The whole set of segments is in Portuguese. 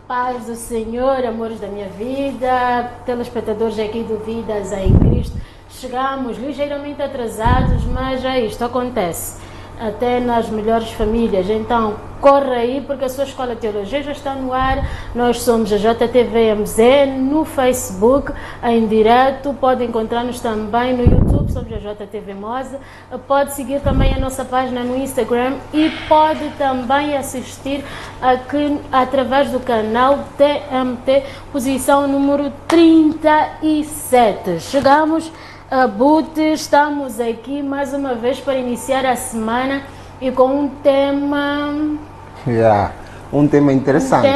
Paz do Senhor, amores da minha vida, telespectadores aqui do Vidas em Cristo. Chegamos ligeiramente atrasados, mas é isto, acontece. Até nas melhores famílias. Então, corre aí, porque a sua Escola de Teologia já está no ar. Nós somos a JTVMZ no Facebook, em direto. Pode encontrar-nos também no YouTube, somos a JTV Moza. Pode seguir também a nossa página no Instagram e pode também assistir aqui através do canal TMT, posição número 37. Chegamos a Boot, estamos aqui mais uma vez para iniciar a semana e com um tema... Um tema interessante.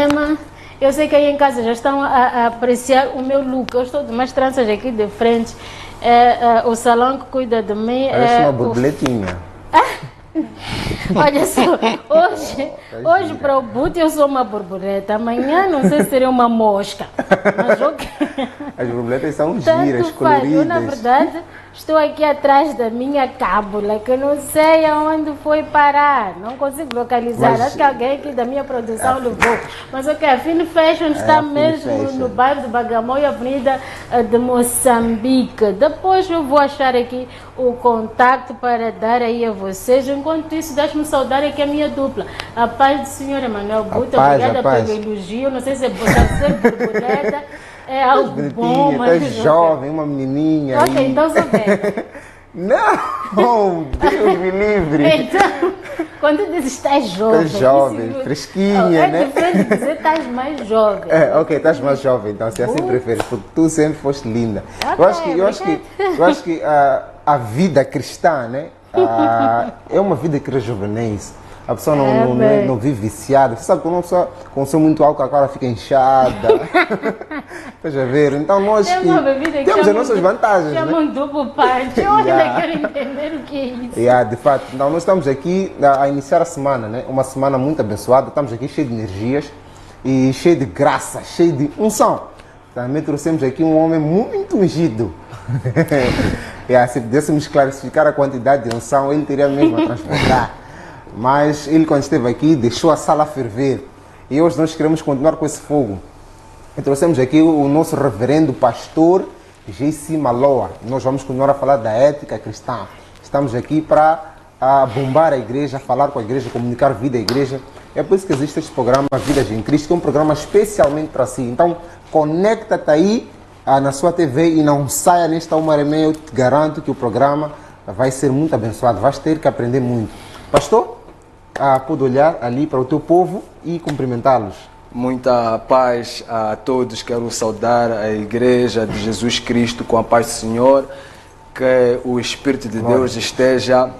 Eu sei que aí em casa já estão a apreciar o meu look. Eu estou de umas tranças aqui de frente. O salão que cuida de mim... Parece uma borboletinha. Olha só, hoje para o Boot eu sou uma borboleta, amanhã não sei se seria uma mosca. Mas as borboletas são tanto giras, faz. coloridas. Eu, na verdade, estou aqui atrás da minha cábula, que eu não sei aonde foi parar, não consigo localizar. Mas... acho que alguém aqui da minha produção levou. Mas ok, a Fine Fashion está mesmo no bairro de Bagamoyo, Avenida de Moçambique. Depois eu vou achar aqui o contato para dar aí a vocês. Enquanto isso, deixe-me saudar aqui a minha dupla. A paz do Senhor Emanuel Buta, obrigada pelo elogio. Não sei se é ser borboleta, é algo bom, mas... Tu és jovem, uma menininha. Ok, aí. então sou velha. Não, Deus me livre. Então, quando tu dizes estás jovem... Estás jovem, fresquinha, né? É diferente de dizer estás mais jovem. Ok, estás mais jovem, então se assim preferes, porque tu sempre foste linda. Okay, eu acho que a vida cristã, né? É uma vida que rejuvenesce. A pessoa não vive viciada. Você sabe que quando uma pessoa consome muito álcool, a cara fica inchada. Estás a ver? Então nós temos as nossas vantagens. Chamam duplo punch. Eu ainda quero entender o que é isso. De fato, então nós estamos aqui a iniciar a semana, né? Uma semana muito abençoada. Estamos aqui cheio de energias e cheio de graça, cheio de unção. Também trouxemos aqui um homem muito ungido. Se pudéssemos classificar a quantidade de unção, ele teria mesmo a transportar. Mas ele, quando esteve aqui, deixou a sala ferver. E hoje nós queremos continuar com esse fogo. E trouxemos aqui o nosso reverendo pastor J.C. Maloa. Nós vamos continuar a falar da ética cristã. Estamos aqui para bombar a igreja, falar com a igreja, comunicar vida à igreja. É por isso que existe este programa Vidas em Cristo, que é um programa especialmente para si. Então, conecta-te aí na sua TV e não saia nesta 1h30. Eu te garanto que o programa vai ser muito abençoado. Vais ter que aprender muito. Pastor? Pode olhar ali para o teu povo e cumprimentá-los. Muita paz a todos. Quero saudar a Igreja de Jesus Cristo com a paz do Senhor. Que o Espírito de Deus esteja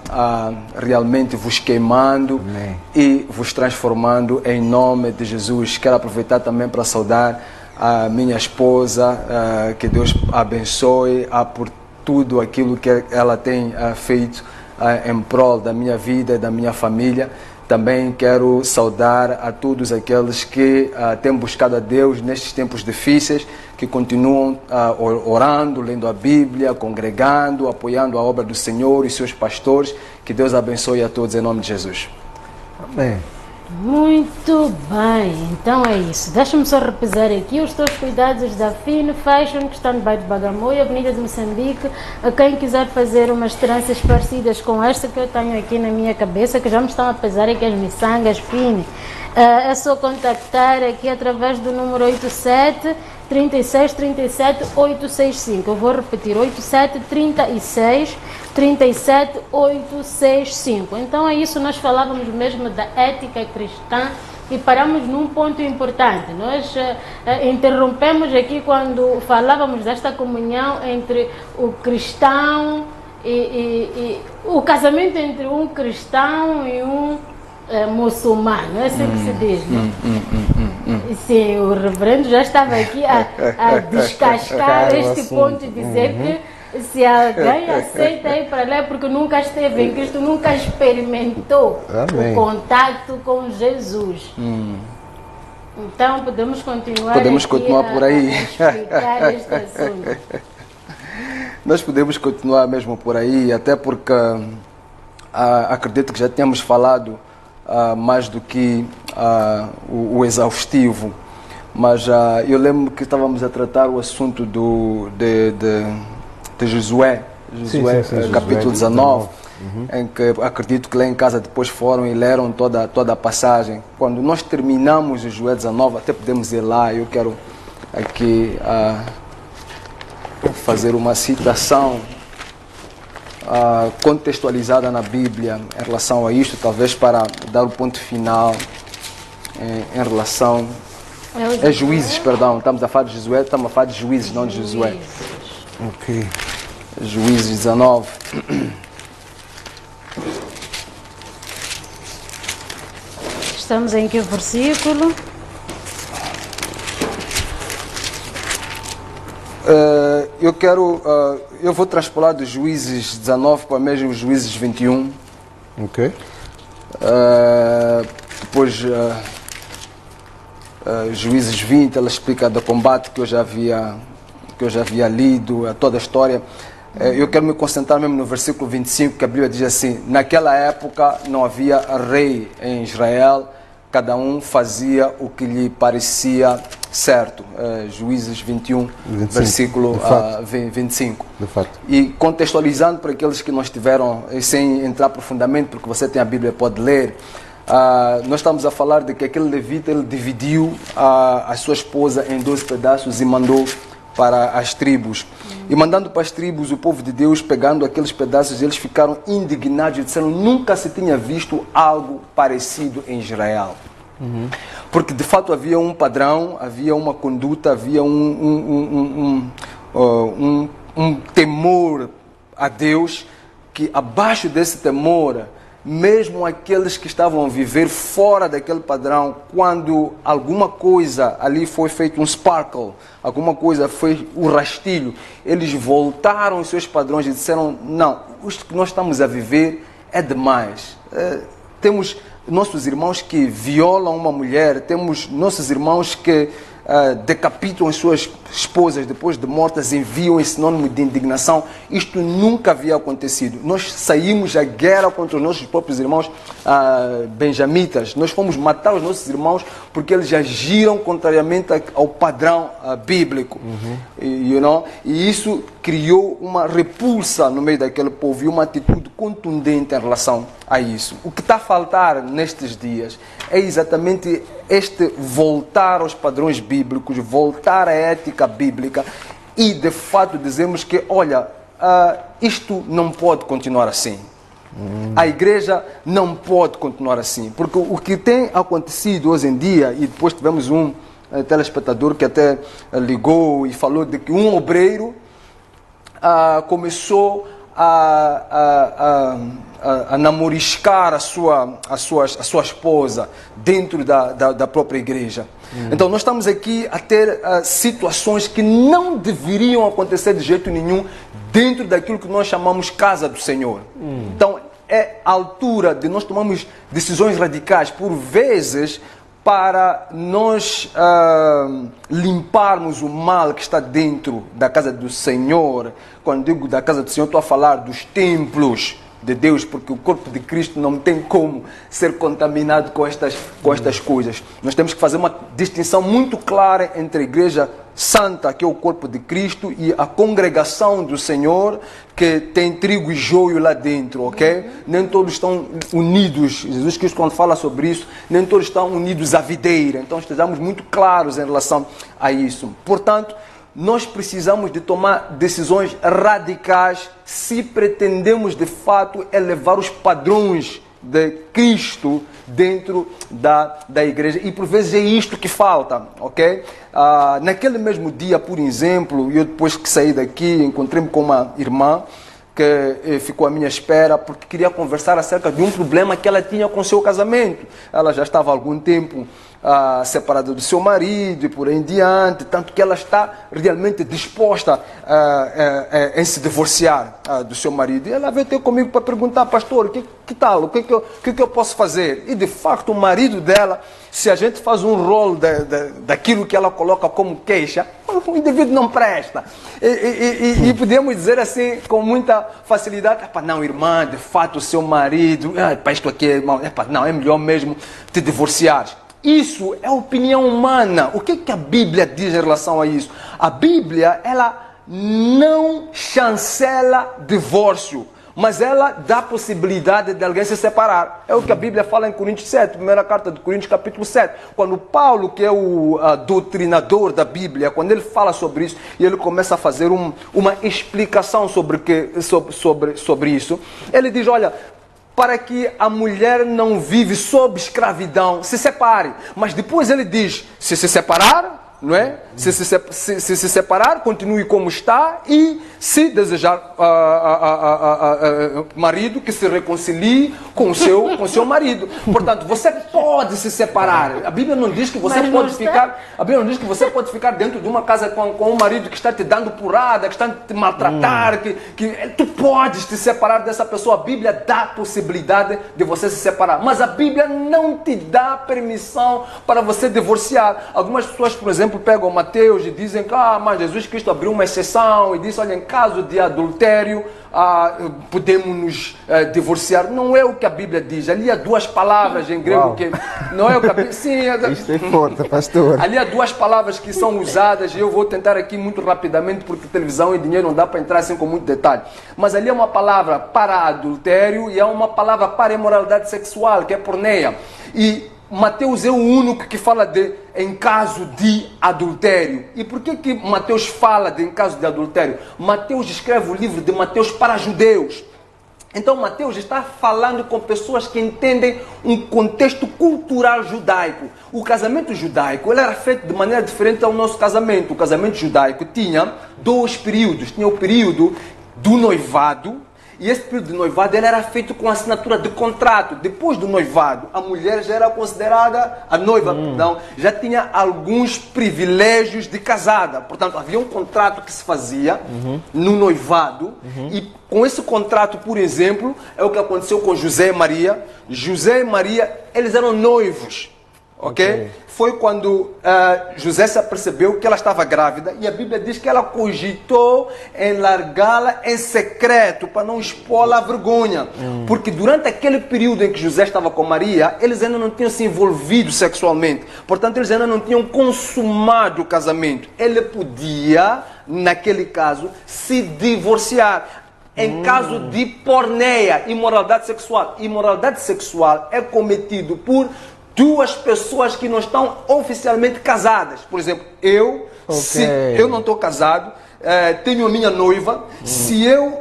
realmente vos queimando. Amém. E vos transformando em nome de Jesus. Quero aproveitar também para saudar a minha esposa. Que Deus abençoe por tudo aquilo que ela tem feito em prol da minha vida e da minha família. Também quero saudar a todos aqueles que têm buscado a Deus nestes tempos difíceis, que continuam orando, lendo a Bíblia, congregando, apoiando a obra do Senhor e seus pastores. Que Deus abençoe a todos em nome de Jesus. Amém. Muito bem, então é isso. Deixa-me só repisar aqui os teus cuidados da Fine Fashion, que está no bairro de Bagamoyo, Avenida de Moçambique. A quem quiser fazer umas tranças parecidas com esta que eu tenho aqui na minha cabeça, que já me estão a pesar aqui as miçangas Fine, é só contactar aqui através do número 87 36 37 865. Eu vou repetir, 87 36 37 865. Então é isso, nós falávamos mesmo da ética cristã e paramos num ponto importante. Nós interrompemos aqui quando falávamos desta comunhão entre o cristão e o casamento entre um cristão e um muçulmano, é assim que se diz, né? Sim, o reverendo já estava aqui a descascar este ponto e dizer que se alguém aceita ir para lá porque nunca esteve em Cristo, nunca experimentou o contato com Jesus. Então podemos continuar por aí. A explicar este assunto. Nós podemos continuar mesmo por aí, até porque acredito que já temos falado mais do que o exaustivo, Mas eu lembro que estávamos a tratar o assunto de Josué, Sim, capítulo Josué 19, em que acredito que lá em casa depois foram e leram toda a passagem. Quando nós terminamos Josué 19, até podemos ir lá, eu quero aqui fazer uma citação contextualizada na Bíblia em relação a isto, talvez para dar o ponto final em relação... É Juízes, perdão, estamos a falar de Josué, estamos a falar de Juízes, não de Josué. Ok. Juízes 19. Estamos em que versículo? Eu vou transpolar de Juízes 19 para mesmo Juízes 21. Ok. Depois Juízes 20, ela explica do combate que eu já havia lido, toda a história. Eu quero me concentrar mesmo no versículo 25, que a Bíblia diz assim: naquela época não havia rei em Israel, cada um fazia o que lhe parecia certo. Juízes 21, 25, versículo 25. De fato. E contextualizando para aqueles que não estiveram, sem entrar profundamente, porque você tem a Bíblia, pode ler, nós estamos a falar de que aquele levita, ele dividiu a sua esposa em 12 pedaços e mandou para as tribos. E mandando para as tribos, o povo de Deus, pegando aqueles pedaços, eles ficaram indignados e disseram: nunca se tinha visto algo parecido em Israel. Porque de fato havia um padrão, havia uma conduta, havia um temor a Deus, que abaixo desse temor, mesmo aqueles que estavam a viver fora daquele padrão, quando alguma coisa ali foi feito um sparkle, alguma coisa foi o rastilho, eles voltaram aos seus padrões e disseram: não, isto que nós estamos a viver é demais. Temos nossos irmãos que violam uma mulher, temos nossos irmãos que decapitam as suas esposas depois de mortas, enviam esse sinônimo de indignação. Isto nunca havia acontecido. Nós saímos à guerra contra os nossos próprios irmãos benjamitas. Nós fomos matar os nossos irmãos porque eles agiram contrariamente ao padrão bíblico. E isso criou uma repulsa no meio daquele povo e uma atitude contundente em relação a isso. O que está a faltar nestes dias é exatamente este voltar aos padrões bíblicos, voltar à ética bíblica e de fato dizemos que, olha, isto não pode continuar assim. A igreja não pode continuar assim, porque o que tem acontecido hoje em dia, e depois tivemos um telespectador que até ligou e falou de que um obreiro começou a namoriscar a sua esposa dentro da própria igreja. Então nós estamos aqui a ter situações que não deveriam acontecer de jeito nenhum dentro daquilo que nós chamamos casa do Senhor. Então é a altura de nós tomarmos decisões radicais, por vezes, para nós limparmos o mal que está dentro da casa do Senhor. Quando digo da casa do Senhor, estou a falar dos templos de Deus, porque o corpo de Cristo não tem como ser contaminado com estas coisas. Nós temos que fazer uma distinção muito clara entre a igreja santa, que é o corpo de Cristo, e a congregação do Senhor, que tem trigo e joio lá dentro, ok? Nem todos estão unidos. Jesus Cristo, quando fala sobre isso, nem todos estão unidos à videira. Então estejamos muito claros em relação a isso. Portanto, nós precisamos de tomar decisões radicais se pretendemos de fato elevar os padrões de Cristo dentro da igreja. E por vezes é isto que falta, ok? Naquele mesmo dia, por exemplo, eu depois que saí daqui, encontrei-me com uma irmã que ficou à minha espera porque queria conversar acerca de um problema que ela tinha com o seu casamento. Ela já estava há algum tempo separada do seu marido e por aí em diante, tanto que ela está realmente disposta em se divorciar do seu marido. E ela veio ter comigo para perguntar: pastor, que tal? O que eu posso fazer? E de facto o marido dela, se a gente faz um rol daquilo que ela coloca como queixa, o indivíduo não presta. E podemos dizer assim com muita facilidade: não, irmã, de fato o seu marido, isto aqui é mal, não, é melhor mesmo te divorciar. isso é opinião humana. O que a Bíblia diz em relação a isso? A Bíblia, ela não chancela divórcio, mas ela dá possibilidade de alguém se separar. É o que a Bíblia fala em Coríntios 7, primeira carta de Coríntios, capítulo 7. Quando Paulo, que é o doutrinador da Bíblia, quando ele fala sobre isso, e ele começa a fazer uma explicação sobre isso, ele diz, olha, para que a mulher não vive sob escravidão, se separe. Mas depois ele diz, se separar, não é? Se se separar, continue como está, e se desejar marido, que se reconcilie com o seu marido. Portanto, você pode se separar. A Bíblia não diz que você pode ficar. A Bíblia não diz que você pode ficar dentro de uma casa com um marido que está te dando porrada, que está te maltratar, que tu podes te separar dessa pessoa. A Bíblia dá possibilidade de você se separar, mas a Bíblia não te dá permissão para você divorciar. Algumas pessoas, por exemplo, pegam Mateus e dizem que mas Jesus Cristo abriu uma exceção e disse, olha, em caso de adultério podemos nos divorciar. Não é o que a Bíblia diz. Ali há duas palavras em grego que não é o que a Bíblia... Sim, isto é forte, pastor. Ali há duas palavras que são usadas e eu vou tentar aqui muito rapidamente porque televisão e dinheiro não dá para entrar assim com muito detalhe. Mas ali é uma palavra para adultério e há uma palavra para imoralidade sexual, que é porneia. E Mateus é o único que fala de em caso de adultério. E por que Mateus fala de em caso de adultério? Mateus escreve o livro de Mateus para judeus. Então Mateus está falando com pessoas que entendem um contexto cultural judaico. O casamento judaico ele era feito de maneira diferente ao nosso casamento. O casamento judaico tinha dois períodos. Tinha o período do noivado. E esse período de noivado ele era feito com assinatura de contrato. Depois do noivado, a mulher já era considerada, a noiva, perdão, já tinha alguns privilégios de casada. Portanto, havia um contrato que se fazia no noivado. E com esse contrato, por exemplo, é o que aconteceu com José e Maria. José e Maria, eles eram noivos. Ok? Foi quando José se apercebeu que ela estava grávida e a Bíblia diz que ela cogitou em largá-la em secreto para não expô-la à vergonha. Porque durante aquele período em que José estava com Maria, eles ainda não tinham se envolvido sexualmente. Portanto, eles ainda não tinham consumado o casamento. Ele podia, naquele caso, se divorciar. Em caso de porneia, imoralidade sexual. Imoralidade sexual é cometido por duas pessoas que não estão oficialmente casadas. Por exemplo, se eu não estou casado, tenho a minha noiva, se eu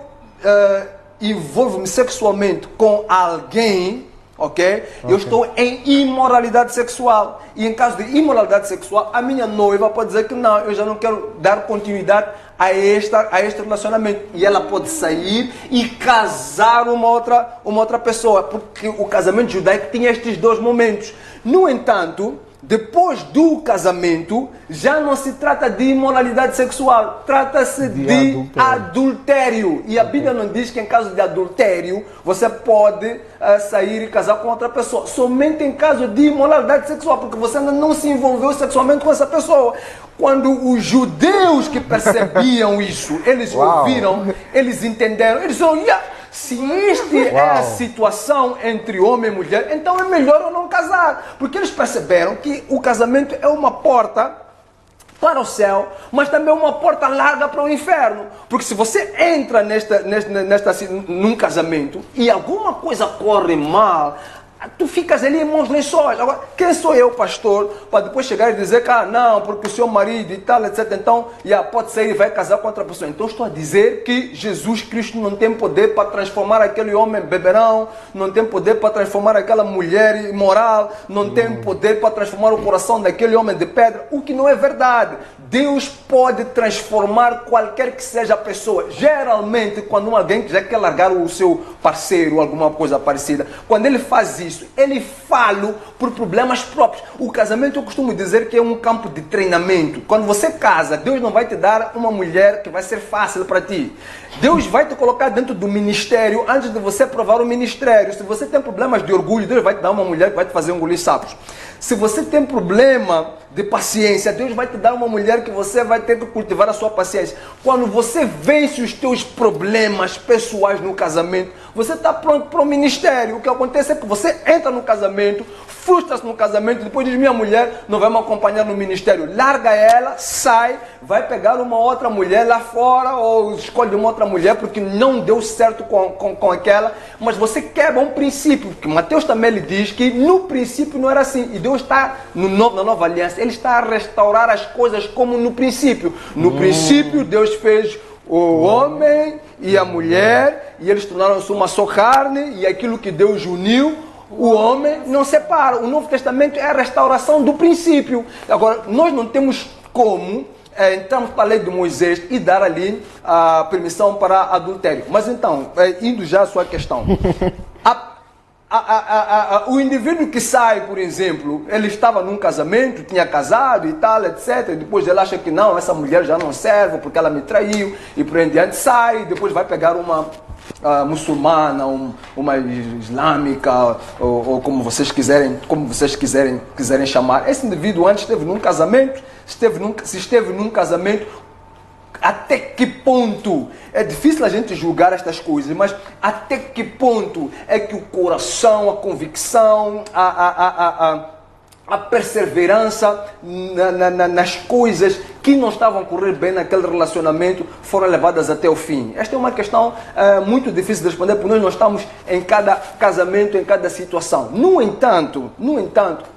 envolvo-me sexualmente com alguém, eu estou em imoralidade sexual. E em caso de imoralidade sexual, a minha noiva pode dizer que não, eu já não quero dar continuidade a este relacionamento. E ela pode sair e casar uma outra pessoa. Porque o casamento judaico tinha estes dois momentos. No entanto, depois do casamento, já não se trata de imoralidade sexual, trata-se de adultério. E a Bíblia não diz que em caso de adultério, você pode sair e casar com outra pessoa. Somente em caso de imoralidade sexual, porque você ainda não se envolveu sexualmente com essa pessoa. Quando os judeus que percebiam isso, eles ouviram, eles entenderam, eles disseram, se esta é a situação entre homem e mulher, então é melhor eu não casar. Porque eles perceberam que o casamento é uma porta para o céu, mas também uma porta larga para o inferno. Porque se você entra num casamento e alguma coisa corre mal, tu ficas ali em mãos lençóis. Agora, quem sou eu, pastor, para depois chegar e dizer que não, porque o seu marido e tal, etc. Então, pode sair e vai casar com outra pessoa. Então, estou a dizer que Jesus Cristo não tem poder para transformar aquele homem beberão, não tem poder para transformar aquela mulher imoral, não tem poder para transformar o coração daquele homem de pedra, o que não é verdade. Deus pode transformar qualquer que seja a pessoa. Geralmente, quando alguém já quer largar o seu parceiro, alguma coisa parecida, quando ele faz isso, ele fala por problemas próprios. O casamento, eu costumo dizer que é um campo de treinamento. Quando você casa, Deus não vai te dar uma mulher que vai ser fácil para ti. Deus vai te colocar dentro do ministério antes de você provar o ministério. Se você tem problemas de orgulho, Deus vai te dar uma mulher que vai te fazer engolir sapos. Se você tem problema de paciência, Deus vai te dar uma mulher que você vai ter que cultivar a sua paciência. Quando você vence os teus problemas pessoais no casamento, você está pronto para o ministério. O que acontece é que você entra no casamento, frustra-se no casamento, depois diz, minha mulher não vai me acompanhar no ministério. Larga ela, sai, vai pegar uma outra mulher lá fora, ou escolhe uma outra mulher, porque não deu certo com aquela. Mas você quebra um princípio, porque Mateus também lhe diz que no princípio não era assim. E Deus está, na nova aliança, Ele está a restaurar as coisas como no princípio. No princípio, Deus fez o homem e a mulher, e eles tornaram-se uma só carne, e aquilo que Deus uniu, o homem não separa. O Novo Testamento é a restauração do princípio. Agora, nós não temos como entrarmos para a lei de Moisés e dar ali a permissão para adultério. Mas então, indo já à sua questão, o indivíduo que sai, por exemplo, ele estava num casamento, tinha casado e tal, etc. E depois ele acha que não, essa mulher já não serve porque ela me traiu, e por em diante sai, depois vai pegar uma muçulmana, uma islâmica, ou como vocês quiserem chamar. Esse indivíduo antes esteve num casamento, se esteve num casamento, até que ponto? É difícil a gente julgar estas coisas, mas até que ponto é que o coração, a convicção, a perseverança nas coisas que não estavam a correr bem naquele relacionamento foram levadas até o fim? Esta é uma questão muito difícil de responder, porque nós não estamos em cada casamento, em cada situação. No entanto,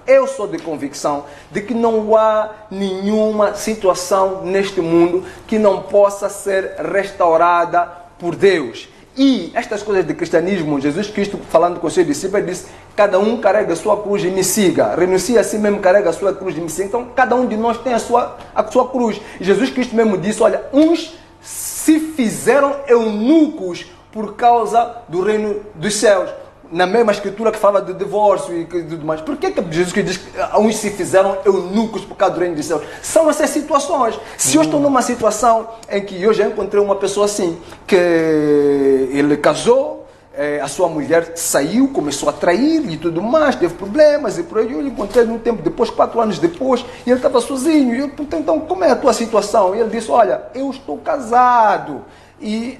eu sou de convicção de que não há nenhuma situação neste mundo que não possa ser restaurada por Deus. E estas coisas de cristianismo, Jesus Cristo, falando com seus discípulos, disse: cada um carrega a sua cruz e me siga. Renuncia a si mesmo, carrega a sua cruz e me siga. Então, cada um de nós tem a sua cruz. E Jesus Cristo mesmo disse: olha, uns se fizeram eunucos por causa do reino dos céus. Na mesma escritura que fala de divórcio e tudo mais. Por que Jesus Cristo diz que uns se fizeram eunucos por causa do reino dos céus? São essas situações. Se eu estou numa situação em que eu já encontrei uma pessoa assim, que ele casou, a sua mulher saiu, começou a trair e tudo mais, teve problemas e por aí, eu encontrei um tempo depois, 4 anos depois, e ele estava sozinho. E eu perguntei: então, como é a tua situação? E ele disse: olha, eu estou casado e,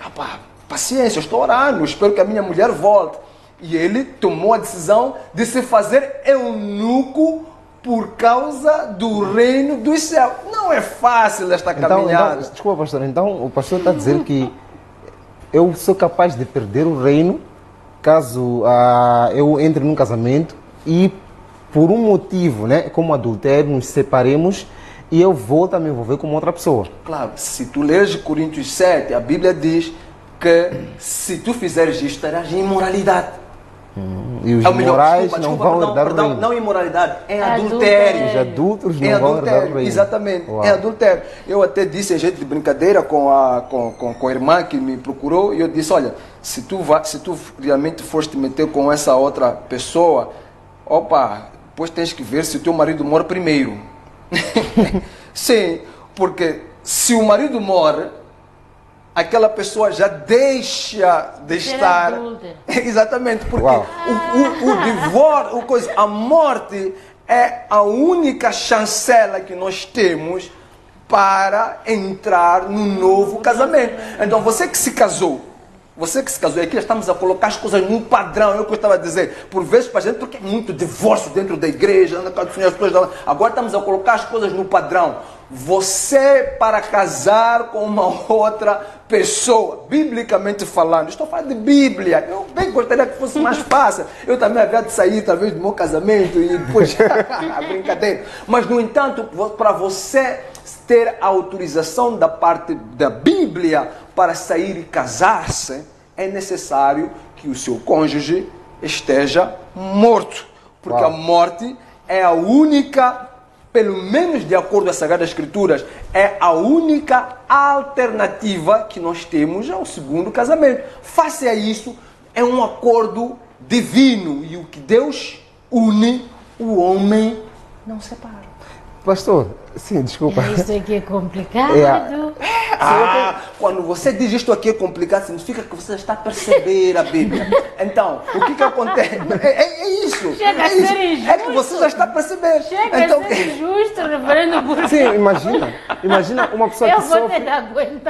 paciência, eu estou orando, eu espero que a minha mulher volte. E ele tomou a decisão de se fazer eunuco por causa do reino dos céus. Não é fácil esta caminhada. Desculpa, pastor. Então, o pastor está dizendo que eu sou capaz de perder o reino caso eu entre num casamento e, por um motivo, né, como adultério, nos separemos e eu volto a me envolver com outra pessoa. Claro, se tu leres Coríntios 7, a Bíblia diz que se tu fizeres isto, estarás em imoralidade. E os imorais não vão herdar o reino. Não imoralidade, é adultério. Os adultos não vão herdar o reino. Exatamente, Uau. é adultério. Eu até disse em jeito de brincadeira com a irmã que me procurou, e eu disse: olha, se tu realmente fores te meter com essa outra pessoa, depois tens que ver se o teu marido morre primeiro. Sim, porque se o marido morre, aquela pessoa já deixa de estar. Exatamente, porque o divórcio, a morte é a única chancela que nós temos para entrar no novo casamento. Então, você que se casou, aqui já estamos a colocar as coisas num padrão. Eu gostava de dizer, por vezes, para a gente, porque é muito divórcio dentro da igreja, agora estamos a colocar as coisas no padrão. Você, para casar com uma outra pessoa, biblicamente falando, estou falando de Bíblia, eu bem gostaria que fosse mais fácil. Eu também havia de sair, talvez, do meu casamento e depois, brincadeira. Mas, no entanto, para você ter a autorização da parte da Bíblia para sair e casar-se, é necessário que o seu cônjuge esteja morto. Porque a morte é a única, pelo menos de acordo com as Sagradas Escrituras, é a única alternativa que nós temos ao segundo casamento. Face a isso, é um acordo divino. E o que Deus une, o homem não separa. Pastor, sim, desculpa. Isso aqui é complicado. Quando você diz isto aqui é complicado, significa que você está a perceber a Bíblia. Então, o que acontece? É isso. Chega a ser injusto. É que você já está a perceber. Chega a ser injusto, reverendo Burro. Sim, imagina uma pessoa que sofre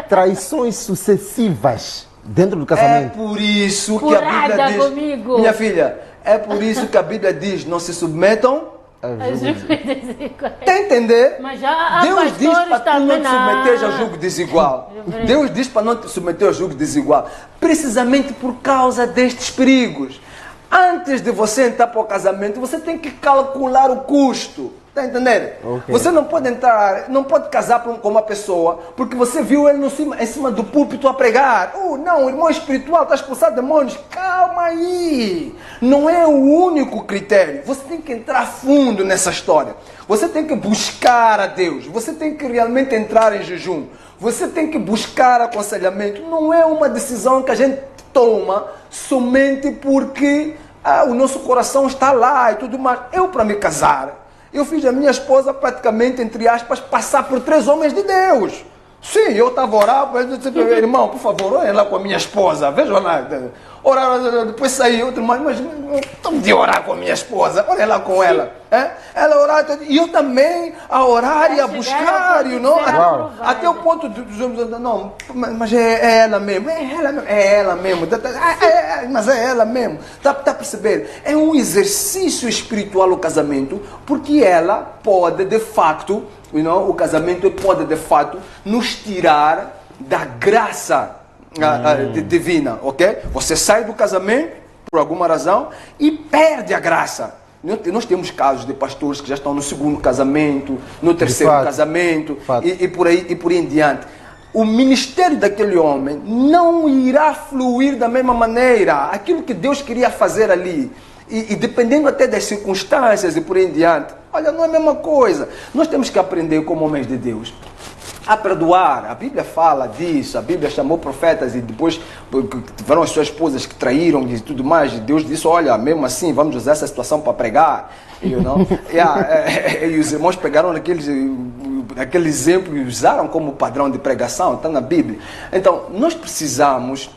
traições sucessivas dentro do casamento. É por isso que a Bíblia diz, comigo. minha filha, É por isso que a Bíblia diz, não se submetam. As juízes iguais. Está a entender? Mas já há Deus diz pastores para tu não também te submeteres a julgo desigual. Deus diz para não te submeter a julgo desigual. Precisamente por causa destes perigos. Antes de você entrar para o casamento, você tem que calcular o custo. Está entendendo? Ok. Você não pode entrar, não pode casar com uma pessoa porque você viu ele em cima do púlpito a pregar. Não, o irmão espiritual está expulsado demônios. Calma aí. Não é o único critério. Você tem que entrar fundo nessa história. Você tem que buscar a Deus. Você tem que realmente entrar em jejum. Você tem que buscar aconselhamento. Não é uma decisão que a gente toma somente porque o nosso coração está lá e tudo mais. Eu, para me casar, eu fiz a minha esposa praticamente, entre aspas, passar por 3 homens de Deus. Sim, eu estava orando, eu disse, irmão, por favor, olhem lá com a minha esposa, vejam lá. Orar, depois saí outro, mas estou de orar com a minha esposa, olha lá com ela. Ela orar, e eu também a orar e a buscar, até o ponto de não, mas é ela mesmo, mas é ela mesmo, tá a perceber? É um exercício espiritual o casamento, porque ela pode de facto, o casamento pode de fato nos tirar da graça divina, ok? Você sai do casamento por alguma razão e perde a graça. Nós temos casos de pastores que já estão no 2º casamento, no 3º casamento e por aí em diante. O ministério daquele homem não irá fluir da mesma maneira. Aquilo que Deus queria fazer ali, e dependendo até das circunstâncias e por aí em diante, olha, não é a mesma coisa. Nós temos que aprender como homens de Deus a perdoar. A Bíblia fala disso, a Bíblia chamou profetas e depois tiveram as suas esposas que traíram e tudo mais, e Deus disse, olha, mesmo assim, vamos usar essa situação para pregar. E os irmãos pegaram aquele exemplo e usaram como padrão de pregação, está na Bíblia. Então, nós precisamos,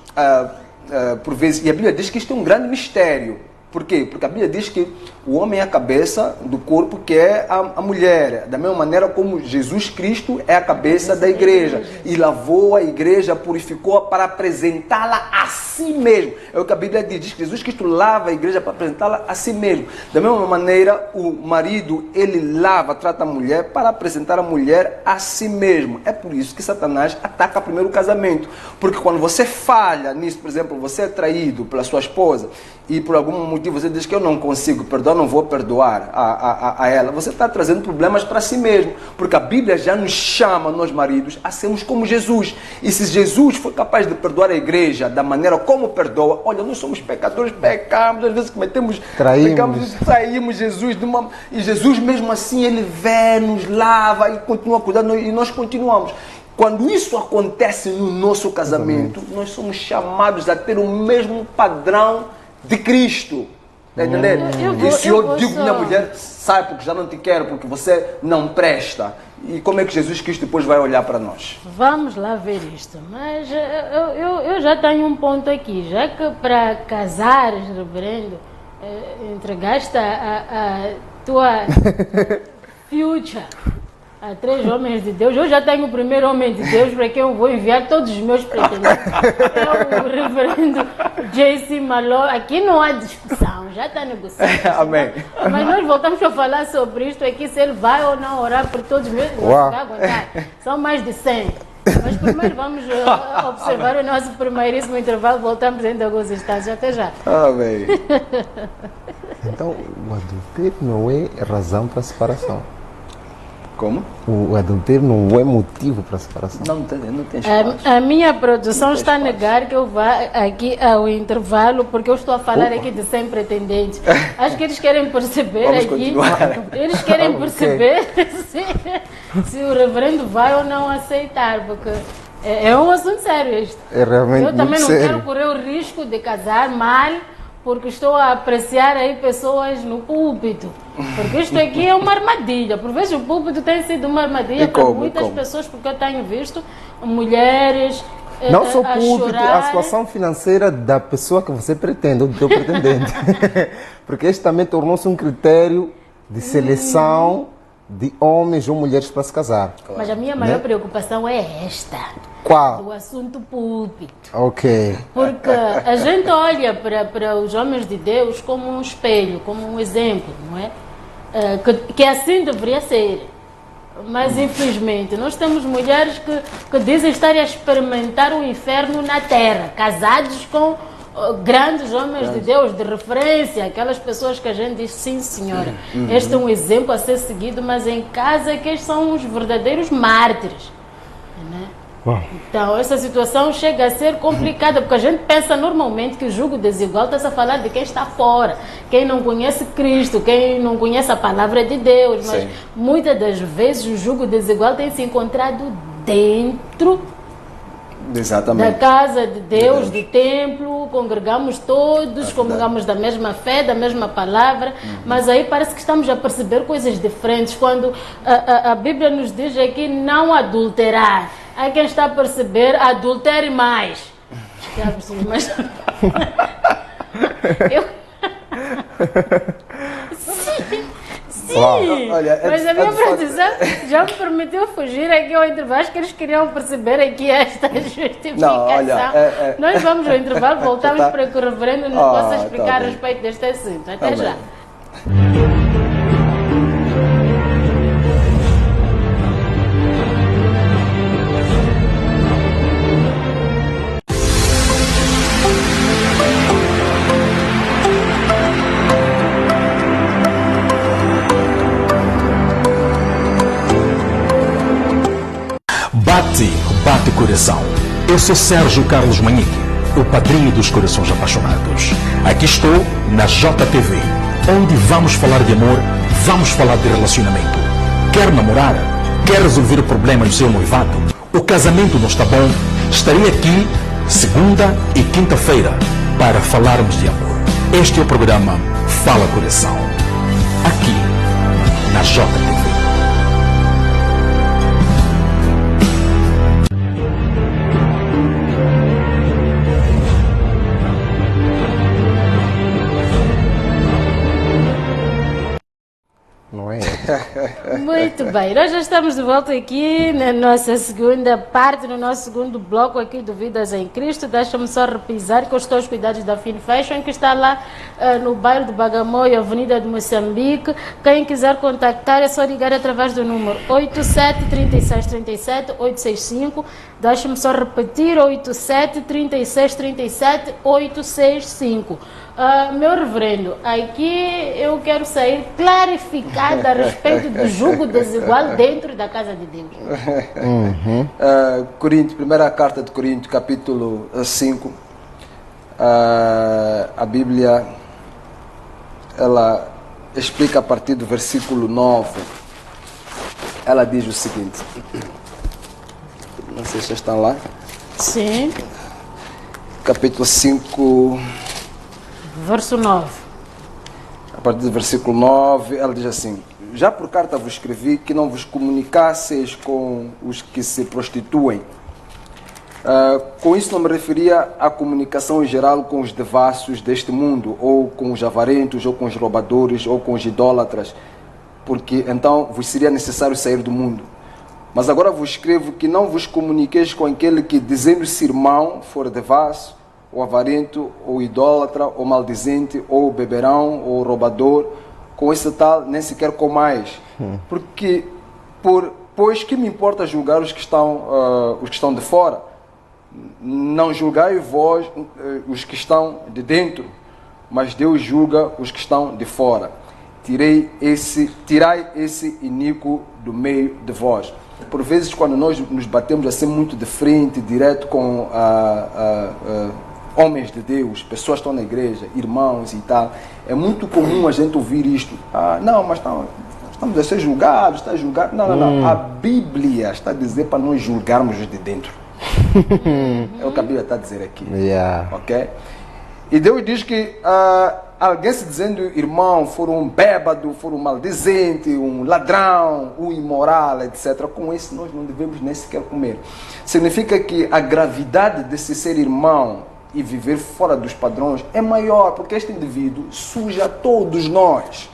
por vezes, e a Bíblia diz que isto é um grande mistério. Por quê? Porque a Bíblia diz que o homem é a cabeça do corpo, que é a mulher. Da mesma maneira como Jesus Cristo é a cabeça da igreja. E lavou a igreja, purificou-a para apresentá-la a si mesmo. É o que a Bíblia diz. Diz que Jesus Cristo lava a igreja para apresentá-la a si mesmo. Da mesma maneira, o marido, ele lava, trata a mulher para apresentar a mulher a si mesmo. É por isso que Satanás ataca primeiro o casamento. Porque quando você falha nisso, por exemplo, você é traído pela sua esposa, e por algum motivo você diz que eu não consigo perdoar, não vou perdoar a ela, você está trazendo problemas para si mesmo, porque a Bíblia já nos chama, nós maridos, a sermos como Jesus. E se Jesus foi capaz de perdoar a igreja da maneira como perdoa, olha, nós somos pecadores, pecamos, às vezes cometemos, traímos Jesus, e Jesus mesmo assim, ele vem, nos lava e continua cuidando, e nós continuamos. Quando isso acontece no nosso casamento, nós somos chamados a ter o mesmo padrão de Cristo. Está entendendo? E se eu digo minha mulher, sai porque já não te quero, porque você não presta. E como é que Jesus Cristo depois vai olhar para nós? Vamos lá ver isto. Mas eu já tenho um ponto aqui. Já que para casares, reverendo, entregaste a tua future a 3 homens de Deus, eu já tenho o primeiro homem de Deus para quem eu vou enviar todos os meus pretendentes. É o reverendo J.C. Malone. Aqui não há discussão, já está negociado. Amém. Mas nós voltamos a falar sobre isto aqui, se ele vai ou não orar por todos os meus. São mais de 100. Mas primeiro vamos observar o nosso primeiríssimo intervalo. Voltamos em alguns instantes. Até já. Amém. Então, o adultério não é razão para a separação. Como? O adultério não é motivo para a separação. Não tem espaço. A minha produção está a negar que eu vá aqui ao intervalo, porque eu estou a falar aqui de 100 pretendentes. Acho que eles querem perceber Vamos aqui. continuar. Eles querem perceber se o reverendo vai ou não aceitar, porque é um assunto sério isto. É realmente eu também não sério. quero correr o risco de casar mal, porque estou a apreciar aí pessoas no púlpito. Porque isto aqui é uma armadilha. Por vezes o púlpito tem sido uma armadilha para muitas pessoas, porque eu tenho visto mulheres não só o púlpito, chorar. a situação financeira da pessoa que você pretende, ou do teu pretendente. Porque este também tornou-se um critério de seleção de homens ou mulheres para se casar. Mas a minha maior preocupação é esta. Qual? O assunto púlpito. Ok. Porque a gente olha para os homens de Deus como um espelho, como um exemplo, não é? Que assim deveria ser. Mas infelizmente nós temos mulheres que dizem estar a experimentar o inferno na terra, casados com grandes homens de Deus, de referência, aquelas pessoas que a gente diz, sim senhora, este é um exemplo a ser seguido, mas em casa que eles são os verdadeiros mártires. Né? Então essa situação chega a ser complicada, porque a gente pensa normalmente que o jugo desigual está a falar de quem está fora, quem não conhece Cristo, quem não conhece a palavra de Deus, mas muitas das vezes o jugo desigual tem se encontrado dentro da casa de Deus, do templo, congregamos todos, comungamos da mesma fé, da mesma palavra, mas aí parece que estamos a perceber coisas diferentes, quando a Bíblia nos diz aqui não adulterar. Há quem está a perceber, adultere mais. Já percebi, mas... Sim, olha, mas a minha produção já me permitiu fugir aqui ao intervalo. Acho que eles queriam perceber aqui esta justificação. Não, olha, Nós vamos ao intervalo, voltamos para que o reverendo nos possa explicar a respeito deste assunto. Até já. Bate coração. Eu sou Sérgio Carlos Manique, o padrinho dos corações apaixonados. Aqui estou na JTV, onde vamos falar de amor, vamos falar de relacionamento. Quer namorar? Quer resolver o problema do seu noivado? O casamento não está bom? Estarei aqui segunda e quinta-feira para falarmos de amor. Este é o programa Fala Coração, aqui na JTV. Muito bem, nós já estamos de volta aqui na nossa segunda parte, no nosso segundo bloco aqui do Vidas em Cristo. Deixa-me só repisar que eu estou aos cuidados da Fine Fashion, que está lá no bairro de Bagamoio, Avenida de Moçambique. Quem quiser contactar é só ligar através do número 87 36 37 865. Deixa-me só repetir, 87 36 37 865. Meu reverendo, aqui eu quero sair clarificada a respeito do jugo desigual dentro da casa de Deus. Coríntios, primeira carta de Coríntios, capítulo 5. A Bíblia, ela explica a partir do versículo 9. Ela diz o seguinte, não sei se estão lá. Sim. Capítulo 5... Verso 9. A partir do versículo 9, ela diz assim: já por carta vos escrevi que não vos comunicasseis com os que se prostituem. Com isso não me referia à comunicação em geral com os devassos deste mundo, ou com os avarentos, ou com os roubadores, ou com os idólatras, porque então vos seria necessário sair do mundo. Mas agora vos escrevo que não vos comuniqueis com aquele que, dizendo-se irmão, for devasso, ou avarento, ou idólatra, ou maldizente, ou beberão, ou roubador, com esse tal nem sequer comais. Pois que me importa julgar os que estão de fora? Não julgai vós os que estão de dentro, mas Deus julga os que estão de fora. Tirai esse iníquo do meio de vós. Por vezes, quando nós nos batemos assim muito de frente, direto com homens de Deus, pessoas que estão na igreja, irmãos e tal, é muito comum a gente ouvir isto. Não, mas estamos a ser julgados, está julgado. Não. A Bíblia está a dizer para nós julgarmos os de dentro. É o que a Bíblia está a dizer aqui. Ok? E Deus diz que alguém se dizendo irmão for um bêbado, for um maldizente, um ladrão, um imoral, etc. Com isso nós não devemos nem sequer comer. Significa que a gravidade desse ser irmão e viver fora dos padrões é maior, porque este indivíduo suja todos nós.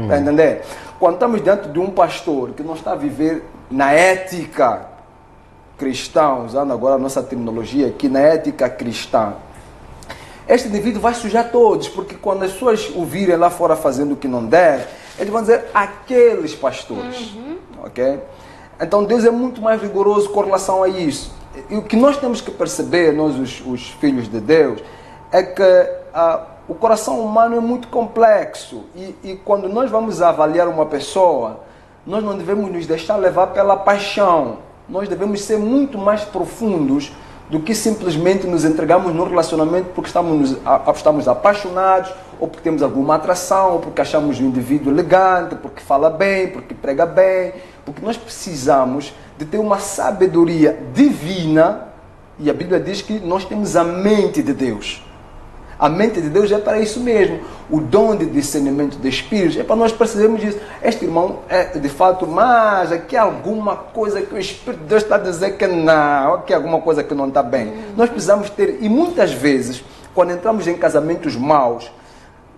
Está a entender? Quando estamos diante de um pastor que não está a viver na ética cristã, usando agora a nossa terminologia aqui, na ética cristã, este indivíduo vai sujar todos, porque quando as pessoas o virem lá fora fazendo o que não deve, eles vão dizer aqueles pastores. Ok? Então Deus é muito mais rigoroso com relação a isso. E o que nós temos que perceber, nós os filhos de Deus, é que o coração humano é muito complexo. E quando nós vamos avaliar uma pessoa, nós não devemos nos deixar levar pela paixão. Nós devemos ser muito mais profundos do que simplesmente nos entregamos num relacionamento porque estamos apaixonados, ou porque temos alguma atração, ou porque achamos o indivíduo elegante, porque fala bem, porque prega bem. Porque nós precisamos de ter uma sabedoria divina, e a Bíblia diz que nós temos a mente de Deus. A mente de Deus é para isso mesmo. O dom de discernimento de espíritos é para nós percebermos isso. Este irmão é de fato, mas aqui há alguma coisa que o Espírito de Deus está a dizer que não, aqui há alguma coisa que não está bem. Nós precisamos ter, e muitas vezes, quando entramos em casamentos maus,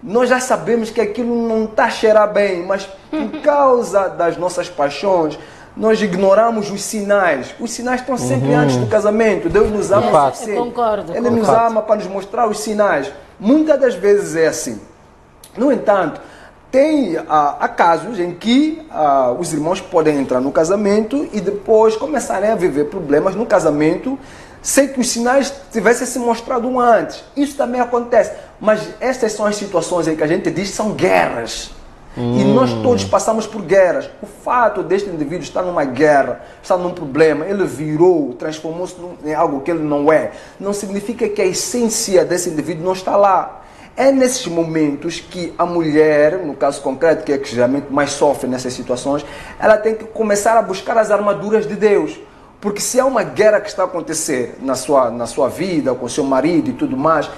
nós já sabemos que aquilo não está a cheirar bem, mas por causa das nossas paixões, nós ignoramos os sinais. Os sinais estão sempre antes do casamento. Deus nos ama o suficiente. Ele nos ama para nos mostrar os sinais. Muitas das vezes é assim. No entanto, tem casos em que os irmãos podem entrar no casamento e depois começarem a viver problemas no casamento sem que os sinais tivessem se mostrado antes. Isso também acontece. Mas estas são as situações em que a gente diz que são guerras. E nós todos passamos por guerras. O fato deste indivíduo estar numa guerra, estar num problema, ele virou, transformou-se em algo que ele não é, não significa que a essência desse indivíduo não está lá. É nesses momentos que a mulher, no caso concreto, que é que geralmente mais sofre nessas situações, ela tem que começar a buscar as armaduras de Deus. Porque se há uma guerra que está a acontecer na sua vida, com o seu marido e tudo mais,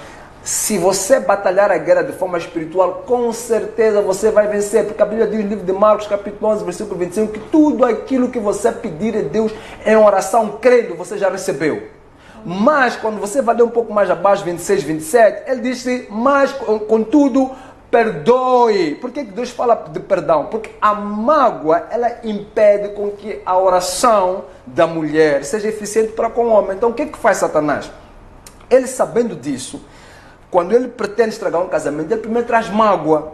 se você batalhar a guerra de forma espiritual, com certeza você vai vencer. Porque a Bíblia diz no livro de Marcos, capítulo 11, versículo 25, que tudo aquilo que você pedir a Deus em oração, crendo, você já recebeu. Mas, quando você vai ler um pouco mais abaixo, 26, 27, ele diz assim, mas, contudo, perdoe. Por que Deus fala de perdão? Porque a mágoa, ela impede com que a oração da mulher seja eficiente para com o homem. Então, o que faz Satanás? Ele, sabendo disso, quando ele pretende estragar um casamento, ele primeiro traz mágoa.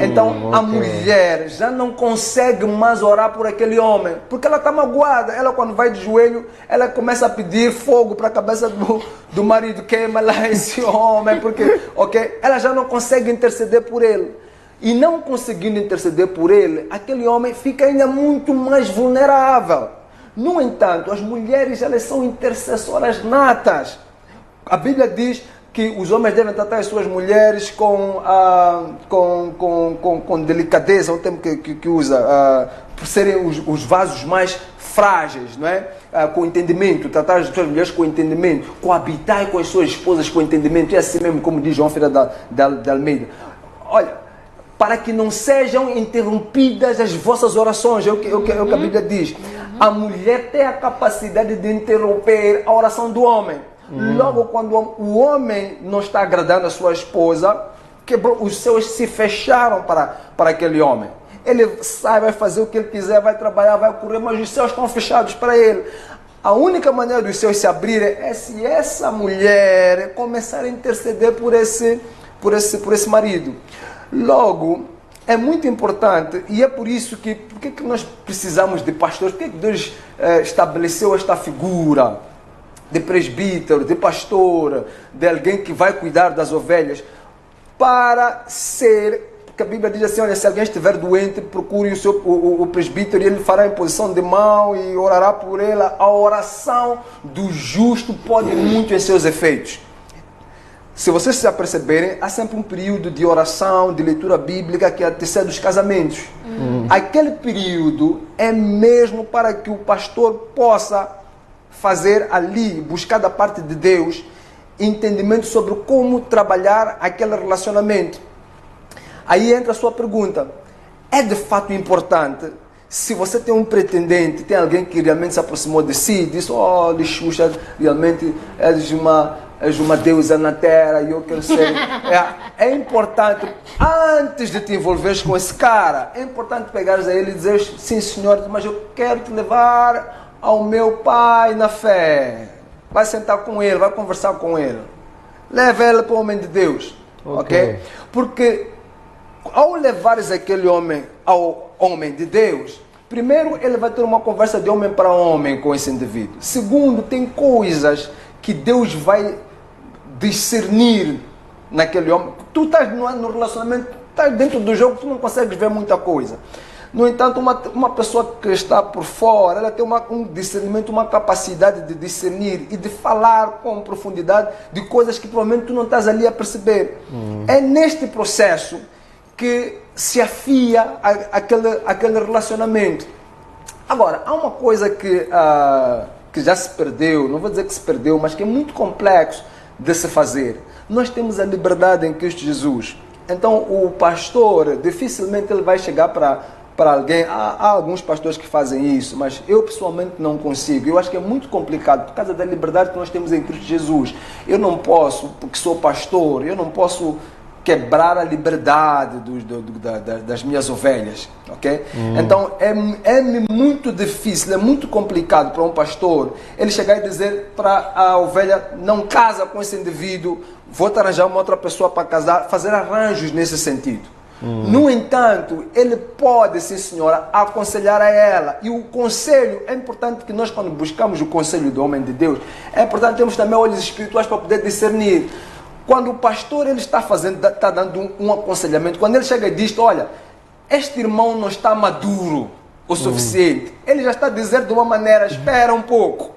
Então, a mulher já não consegue mais orar por aquele homem, porque ela está magoada. Ela, quando vai de joelho, ela começa a pedir fogo para a cabeça do marido. Queima lá esse homem, porque, ela já não consegue interceder por ele. E não conseguindo interceder por ele, aquele homem fica ainda muito mais vulnerável. No entanto, as mulheres, elas são intercessoras natas. A Bíblia diz que os homens devem tratar as suas mulheres com delicadeza, é um termo que usa, por serem os vasos mais frágeis, não é? Com entendimento, tratar as suas mulheres com entendimento, coabitar com as suas esposas com entendimento, é assim mesmo como diz João Ferreira de Almeida. Olha, para que não sejam interrompidas as vossas orações, é o que a Bíblia diz. A mulher tem a capacidade de interromper a oração do homem. Logo, quando o homem não está agradando a sua esposa, os céus se fecharam para aquele homem. Ele sai, vai fazer o que ele quiser, vai trabalhar, vai correr, mas os céus estão fechados para ele. A única maneira dos céus se abrirem é se essa mulher começar a interceder por esse marido. Logo, é muito importante, e é por isso que nós precisamos de pastores. Por que Deus estabeleceu esta figura de presbítero, de pastor, de alguém que vai cuidar das ovelhas, para ser, porque a Bíblia diz assim, olha, se alguém estiver doente, procure o presbítero e ele fará imposição de mão e orará por ela. A oração do justo pode muito em seus efeitos. Se vocês se aperceberem, há sempre um período de oração, de leitura bíblica, que antecede os casamentos. Aquele período é mesmo para que o pastor possa fazer ali, buscar da parte de Deus, entendimento sobre como trabalhar aquele relacionamento. Aí entra a sua pergunta. É de fato importante, se você tem um pretendente, tem alguém que realmente se aproximou de si, diz, olha, Xuxa, realmente és uma és uma deusa na terra e eu quero ser... É importante, antes de te envolveres com esse cara, é importante pegares a ele e dizer, sim senhor, mas eu quero te levar ao meu pai na fé. Vai sentar com ele, vai conversar com ele. Leva ele para o homem de Deus. Ok? Porque ao levares aquele homem ao homem de Deus, primeiro ele vai ter uma conversa de homem para homem com esse indivíduo. Segundo, tem coisas que Deus vai discernir naquele homem. Tu estás no relacionamento, estás dentro do jogo, tu não consegues ver muita coisa. No entanto, uma pessoa que está por fora, ela tem um discernimento, uma capacidade de discernir e de falar com profundidade de coisas que provavelmente tu não estás ali a perceber. É neste processo que se afia aquele relacionamento. Agora, há uma coisa que já se perdeu, não vou dizer que se perdeu, mas que é muito complexo de se fazer. Nós temos a liberdade em Cristo Jesus. Então, o pastor, dificilmente ele vai chegar para alguém. Há alguns pastores que fazem isso, mas eu pessoalmente não consigo. Eu acho que é muito complicado por causa da liberdade que nós temos em Cristo Jesus. Eu não posso, porque sou pastor, eu não posso quebrar a liberdade das minhas ovelhas, ok? Então é muito difícil, é muito complicado para um pastor ele chegar e dizer para a ovelha, não casa com esse indivíduo, vou te arranjar uma outra pessoa para casar, fazer arranjos nesse sentido. No entanto, ele pode, sim senhora, aconselhar a ela. E o conselho, é importante que nós, quando buscamos o conselho do homem de Deus, é importante termos também olhos espirituais para poder discernir. Quando o pastor ele está dando um aconselhamento, quando ele chega e diz, olha, este irmão não está maduro o suficiente, ele já está a dizer de uma maneira, espera um pouco.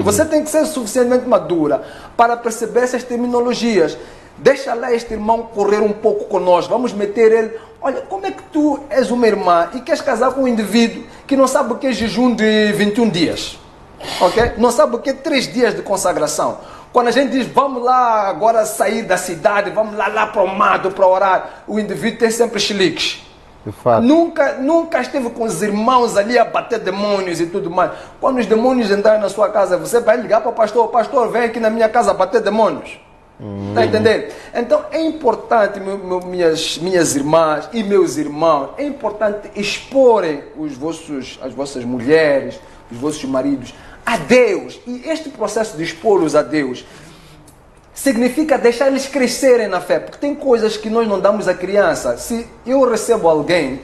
Você tem que ser suficientemente madura para perceber essas terminologias. Deixa lá este irmão correr um pouco conosco, vamos meter ele. Olha, como é que tu és uma irmã e queres casar com um indivíduo que não sabe o que é jejum de 21 dias? Ok? Não sabe o que é 3 dias de consagração. Quando a gente diz, vamos lá agora sair da cidade, vamos lá para o mato para orar, o indivíduo tem sempre chiliques. De fato. Nunca esteve com os irmãos ali a bater demônios e tudo mais. Quando os demônios entrarem na sua casa, você vai ligar para o pastor, vem aqui na minha casa bater demônios. Está entendendo? Então é importante, minhas irmãs e meus irmãos, é importante exporem as vossas mulheres, os vossos maridos a Deus. E este processo de expô-los a Deus significa deixar eles crescerem na fé, porque tem coisas que nós não damos à criança. Se eu recebo alguém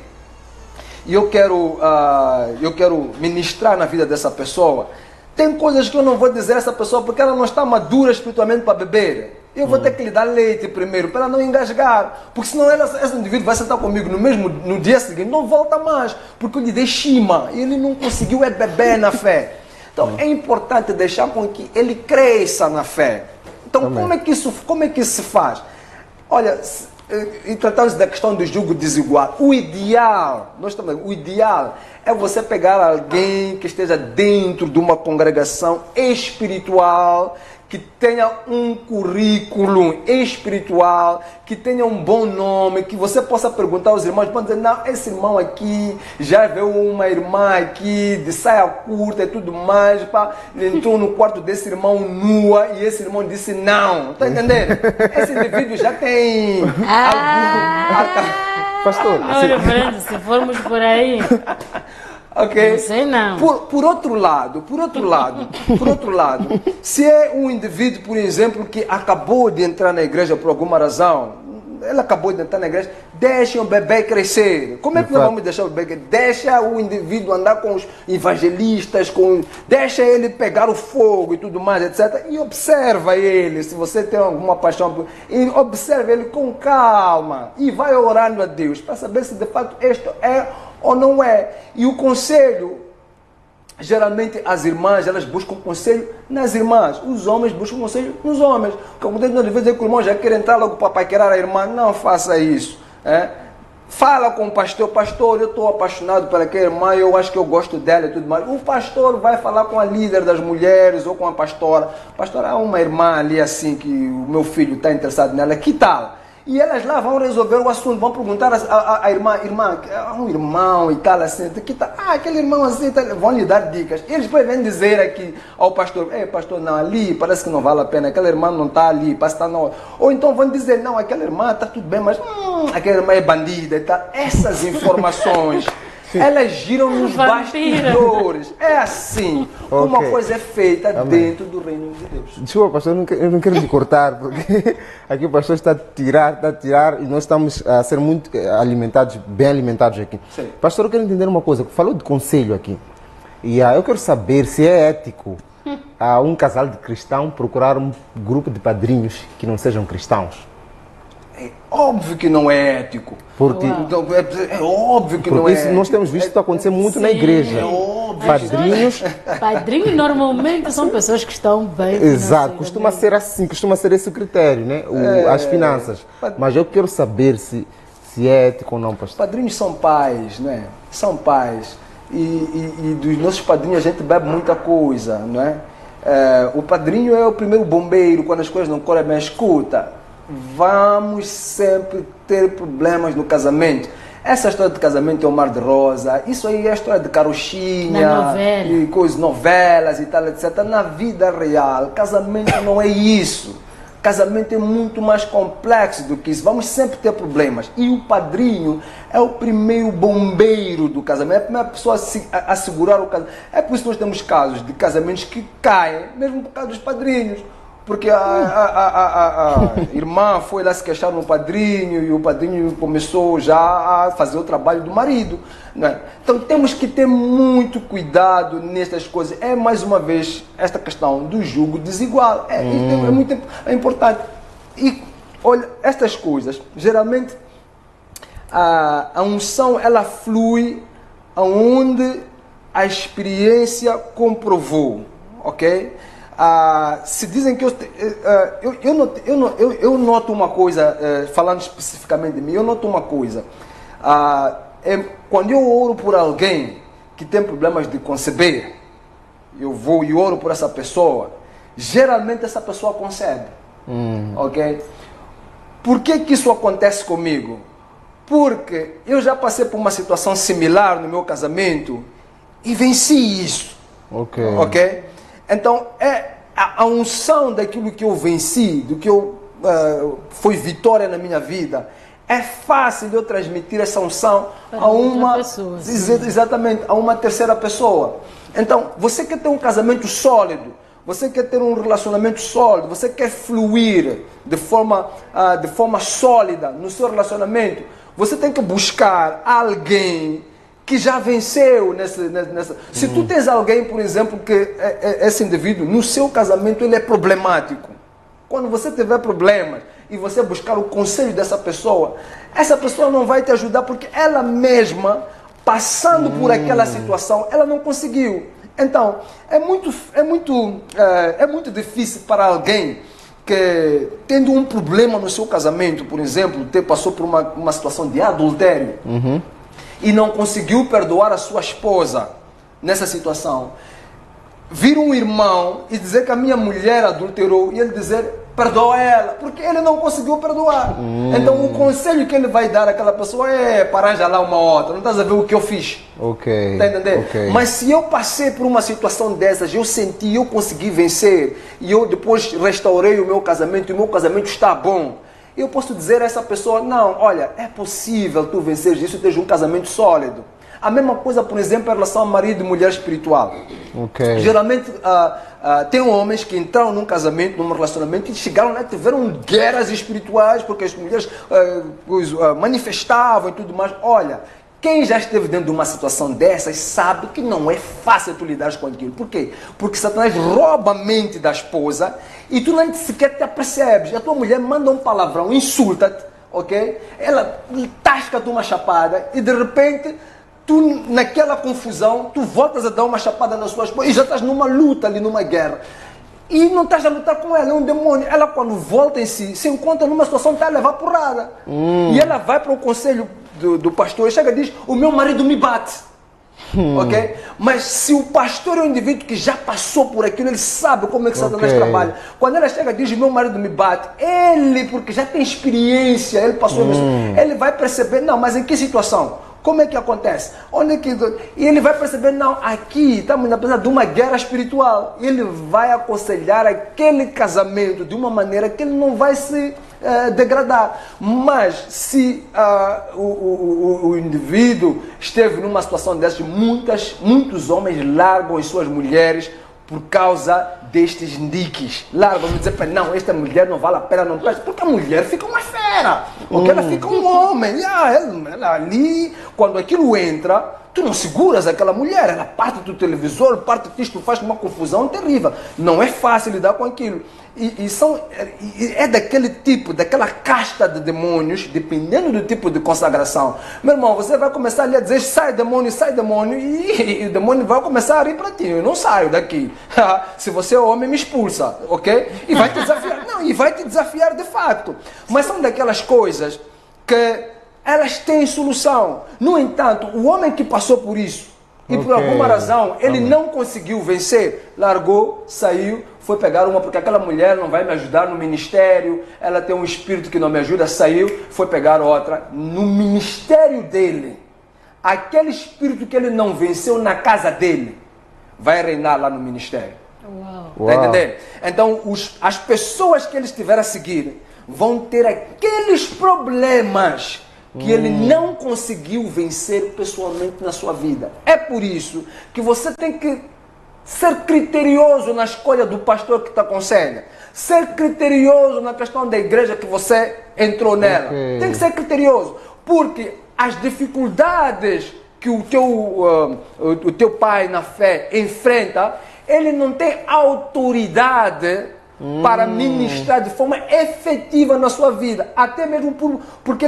e eu quero ministrar na vida dessa pessoa, tem coisas que eu não vou dizer a essa pessoa porque ela não está madura espiritualmente para beber. Eu vou ter que lhe dar leite primeiro, para ela não engasgar. Porque senão esse indivíduo vai sentar comigo no dia seguinte, não volta mais, porque eu lhe dei shima e ele não conseguiu beber na fé. Então é importante deixar com que ele cresça na fé. Então como é que isso se faz? Olha, e tratamos da questão do julgo desigual. O ideal é você pegar alguém que esteja dentro de uma congregação espiritual, que tenha um currículo espiritual, que tenha um bom nome, que você possa perguntar aos irmãos, pode dizer, não, esse irmão aqui já viu uma irmã aqui de saia curta e tudo mais, entrou no quarto desse irmão nua e esse irmão disse não, está entendendo? Esse indivíduo já tem Pastor, Olha, Brando, se formos por aí... Okay. Não sei não. Por outro lado, se é um indivíduo, por exemplo, que acabou de entrar na igreja por alguma razão, ele acabou de entrar na igreja, deixa o bebê crescer. Como é que nós vamos deixar o bebê crescer? Deixa o indivíduo andar com os evangelistas, deixa ele pegar o fogo e tudo mais, etc. E observa ele, se você tem alguma paixão, e observa ele com calma e vai orando a Deus para saber se de fato isto é ou não é. E o conselho, geralmente as irmãs, elas buscam conselho nas irmãs, os homens buscam conselho nos homens. Porque muitas vezes que o irmão já quer entrar logo para paquerar a irmã, não faça isso. Fala com o pastor, eu estou apaixonado por aquela irmã, eu acho que eu gosto dela e tudo mais. O pastor vai falar com a líder das mulheres ou com a pastora. Pastora, há uma irmã ali assim que o meu filho está interessado nela, que tal? E elas lá vão resolver o assunto, vão perguntar à irmã, um irmão e tal, assim, que tá, aquele irmão assim, tá, vão lhe dar dicas. E eles depois vêm dizer aqui ao pastor, pastor, não, ali parece que não vale a pena, aquela irmã não está ali, parece que está não. Ou então vão dizer, não, aquela irmã está tudo bem, mas aquela irmã é bandida e tal. Essas informações, elas giram nos bastidores. É assim, uma coisa é feita dentro do reino de Deus. Desculpa, pastor, eu não quero lhe cortar, porque aqui o pastor está a tirar, e nós estamos a ser muito alimentados, bem alimentados aqui. Sim. Pastor, eu quero entender uma coisa, falou de conselho aqui, e eu quero saber se é ético um casal de cristão procurar um grupo de padrinhos que não sejam cristãos. É óbvio que não é ético. Porque É óbvio que não porque é isso ético. nós temos visto acontecer muito na igreja. É óbvio. Padrinhos, Padrinhos normalmente são pessoas que estão bem. exato, costuma ser assim, costuma ser esse o critério, né? As finanças. Mas eu quero saber se é ético ou não, pastor. Padrinhos são pais, né? São pais. E dos nossos padrinhos a gente bebe muita coisa, não é? O padrinho é o primeiro bombeiro quando as coisas não correm bem. Escuta, vamos sempre ter problemas no casamento. Essa história de casamento é um mar de rosa, isso aí é a história de carochinha, e coisas, novelas e tal, etc. Na vida real, casamento não é isso. Casamento é muito mais complexo do que isso. Vamos sempre ter problemas. E o padrinho é o primeiro bombeiro do casamento, é a primeira pessoa a segurar o casamento. É por isso que nós temos casos de casamentos que caem, mesmo por causa dos padrinhos. Porque a irmã foi lá se queixar no padrinho e o padrinho começou já a fazer o trabalho do marido. Né? Então temos que ter muito cuidado nessas coisas. É mais uma vez esta questão do jugo desigual. É muito importante. E olha, estas coisas, geralmente a unção ela flui aonde a experiência comprovou. Ok? Se dizem que eu noto uma coisa, falando especificamente de mim, eu noto uma coisa. Quando eu oro por alguém que tem problemas de conceber, eu vou e oro por essa pessoa, geralmente essa pessoa concebe. Ok? Por que isso acontece comigo? Porque eu já passei por uma situação similar no meu casamento e venci isso. Ok? Então, a unção daquilo que eu venci, do que foi vitória na minha vida, é fácil de eu transmitir essa unção a uma pessoa, exatamente, a uma terceira pessoa. Então, você quer ter um casamento sólido, você quer ter um relacionamento sólido, você quer fluir de forma sólida no seu relacionamento, você tem que buscar alguém que já venceu nessa. Se tu tens alguém, por exemplo, que esse indivíduo, no seu casamento, ele é problemático. Quando você tiver problemas e você buscar o conselho dessa pessoa, essa pessoa não vai te ajudar porque ela mesma, passando por aquela situação, ela não conseguiu. Então, é muito difícil para alguém que, tendo um problema no seu casamento, por exemplo, passou por uma situação de adultério, e não conseguiu perdoar a sua esposa nessa situação, vir um irmão e dizer que a minha mulher adulterou e ele dizer, perdoa ela, porque ele não conseguiu perdoar. Então o conselho que ele vai dar àquela pessoa é, arranja lá uma outra, não estás a ver o que eu fiz. Tá entendendo? Mas se eu passei por uma situação dessas, eu senti, eu consegui vencer, e eu depois restaurei o meu casamento, e o meu casamento está bom, eu posso dizer a essa pessoa, não, olha, é possível tu vencer isso e ter um casamento sólido. A mesma coisa, por exemplo, em relação a marido e mulher espiritual. Geralmente, tem homens que entraram num casamento, num relacionamento, e chegaram lá e tiveram guerras espirituais, porque as mulheres manifestavam e tudo mais. Olha, quem já esteve dentro de uma situação dessas sabe que não é fácil tu lidar com aquilo. Por quê? Porque Satanás rouba a mente da esposa e tu nem sequer te apercebes. A tua mulher manda um palavrão, insulta-te, ok? Ela tasca-te uma chapada e de repente, tu naquela confusão, tu voltas a dar uma chapada na sua esposa e já estás numa luta ali, numa guerra. E não estás a lutar com ela, é um demônio. Ela quando volta em si, se encontra numa situação que está a levar porrada. E ela vai para o conselho do pastor e chega e diz, o meu marido me bate. Ok? Mas se o pastor é um indivíduo que já passou por aquilo, ele sabe como é que Satanás trabalha. Quando ela chega e diz, meu marido me bate, ele, porque já tem experiência, ele passou isso, ele vai perceber, não, mas em que situação? Como é que acontece? Onde é que... E ele vai perceber, não, aqui estamos na presença de uma guerra espiritual. Ele vai aconselhar aquele casamento de uma maneira que ele não vai se degradar. Mas se o indivíduo esteve numa situação dessas, muitos homens largam as suas mulheres por causa destes niques. Largam, dizer, não, esta mulher não vale a pena, não presta, porque a mulher fica uma fera, porque ela fica um homem. Ela ali, quando aquilo entra, tu não seguras aquela mulher, ela parte do televisor, parte disto, faz uma confusão terrível. Não é fácil lidar com aquilo. É daquele tipo, daquela casta de demônios, dependendo do tipo de consagração. Meu irmão, você vai começar ali a dizer, sai demônio, e o demônio vai começar a rir para ti. Eu não saio daqui. Se você é homem, me expulsa, ok? E vai te desafiar. Não, e vai te desafiar de fato. Mas são daquelas coisas que elas têm solução. No entanto, o homem que passou por isso, e por alguma razão ele não conseguiu vencer, largou, saiu, foi pegar uma, porque aquela mulher não vai me ajudar no ministério, ela tem um espírito que não me ajuda, saiu, foi pegar outra. No ministério dele, aquele espírito que ele não venceu na casa dele, vai reinar lá no ministério. Uau. Tá entendendo? Então, as pessoas que ele estiver a seguir vão ter aqueles problemas que ele não conseguiu vencer pessoalmente na sua vida. É por isso que você tem que ser criterioso na escolha do pastor que te aconselha. Ser criterioso na questão da igreja que você entrou nela. Tem que ser criterioso. Porque as dificuldades que o teu pai na fé enfrenta, ele não tem autoridade para ministrar de forma efetiva na sua vida, até mesmo porque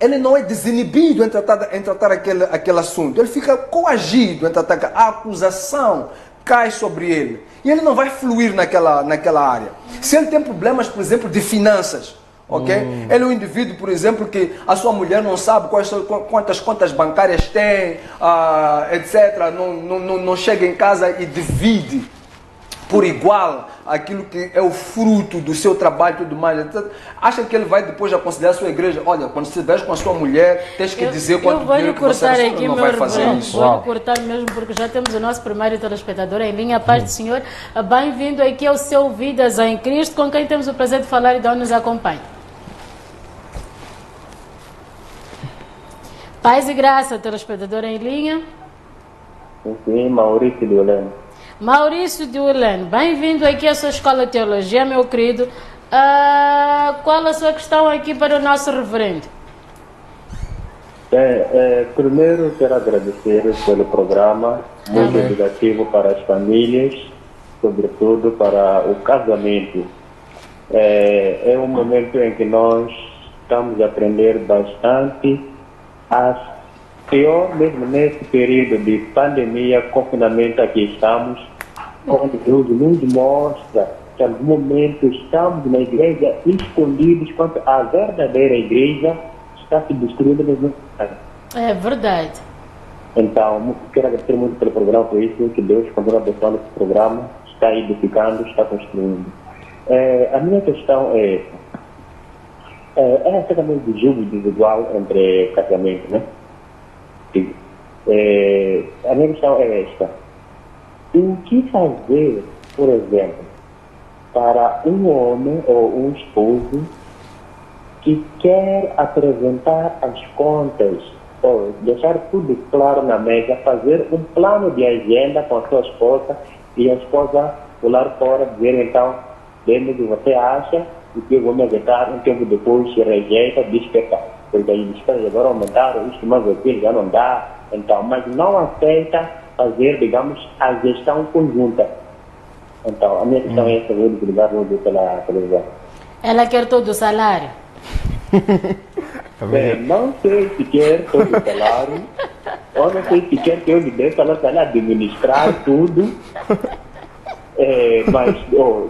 ele não é desinibido em tratar aquele assunto, ele fica coagido em tratar, a acusação cai sobre ele e ele não vai fluir naquela área. Se ele tem problemas, por exemplo, de finanças, ok? Ele é um indivíduo, por exemplo, que a sua mulher não sabe quantas contas bancárias tem, etc. Não chega em casa e divide por igual aquilo que é o fruto do seu trabalho e tudo mais, etc. Acha que ele vai depois aconselhar a sua igreja? Olha, quando você estiver com a sua mulher, tens que dizer quanto dinheiro que você não vai fazer isso. Vou cortar mesmo, porque já temos o nosso primeiro telespectador em linha. Paz do Senhor. Bem-vindo aqui ao seu Vidas em Cristo, com quem temos o prazer de falar e de onde nos acompanha. Paz e graça, telespectador em linha. Sim, Maurício de Ulene. Maurício de Ulene, bem-vindo aqui à sua escola de teologia, meu querido. Qual a sua questão aqui para o nosso reverendo? Primeiro, quero agradecer pelo programa, muito educativo para as famílias, sobretudo para o casamento. É um momento em que nós estamos a aprender bastante. Pior mesmo nesse período de pandemia, confinamento aqui estamos, onde Deus nos mostra que em algum momento estamos na igreja escondidos, quanto a verdadeira igreja está se destruindo mesmo. É verdade. Então, quero agradecer muito pelo programa, por isso que Deus continua abençoando esse programa, está edificando, está construindo. A minha questão é também do julgo individual entre casamento, né? A minha questão é esta: o que fazer, por exemplo, para um homem ou um esposo que quer apresentar as contas ou deixar tudo claro na mesa, fazer um plano de agenda com a sua esposa e a esposa pular fora, dizer então, dentro do que você acha, o que eu vou me aguentar, um tempo depois se rejeita, diz que porque aí despesas agora aumentaram, isto mais aquilo já não dá, então, mas não aceita fazer, digamos, a gestão conjunta. Então, a minha questão é essa, vou desligar pela televisão. Ela quer todo o salário? Não sei se quer todo o salário, ou não sei se quer que eu lhe dê para administrar tudo, mas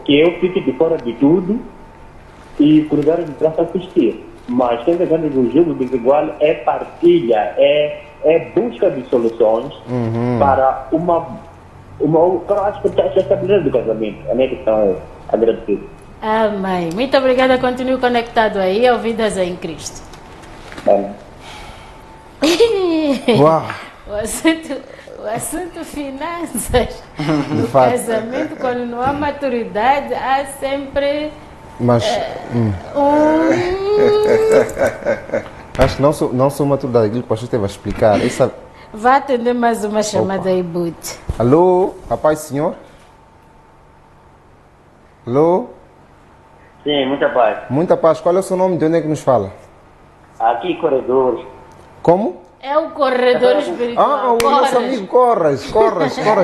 que eu fique de fora de tudo e por lugar de braço assistir. Mas quem está do jogo desigual é partilha, é busca de soluções para para a estabilidade do casamento. A minha questão é agradecer. Amém. Muito obrigada. Continue conectado aí ao Vidas em Cristo. Uau! O assunto finanças no fato. casamento, quando não há maturidade, há sempre Mas acho que não sou maturidade, aquilo que o pastor esteve a explicar. Vá atender mais uma chamada aí, Boot. Alô, rapaz, senhor? Alô? Sim, muita paz. Muita paz. Qual é o seu nome? De onde é que nos fala? Aqui, corredores. Como? É o corredor espiritual. O nosso amigo Corras.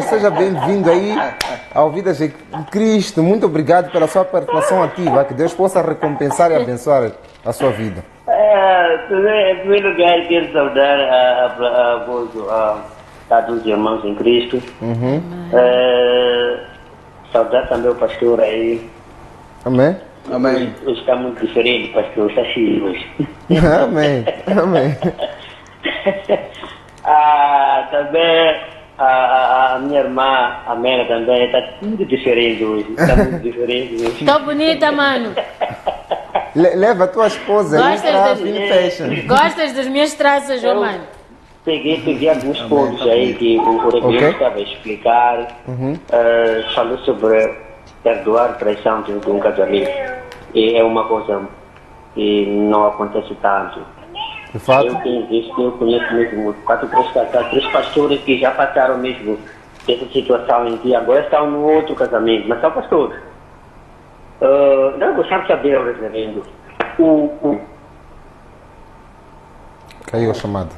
Seja bem-vindo aí ao Vidas em Cristo. Muito obrigado pela sua participação ativa. Que Deus possa recompensar e abençoar a sua vida. Em primeiro lugar, quero saudar a todos os irmãos em Cristo. Saudar também o pastor aí. Amém? Amém. Hoje está muito diferente, pastor. Está cheio hoje. Amém. Também a minha irmã, a Mela, também está muito diferente hoje. Está muito diferente hoje. Tô bonita, mano. Leva a tua esposa aí para Fine Fashion. Gostas das minhas traças, ô mano? Peguei alguns pontos aí que o Reverendo estava a explicar. Falou sobre perdoar traição dentro de um casamento. E é uma coisa que não acontece tanto. De fato? Eu tenho visto, eu conheço mesmo 3 pastores que já passaram mesmo dessa situação em que agora estão no outro casamento, mas são pastores. Não gostava de saber, Reverendo. Caiu a chamada.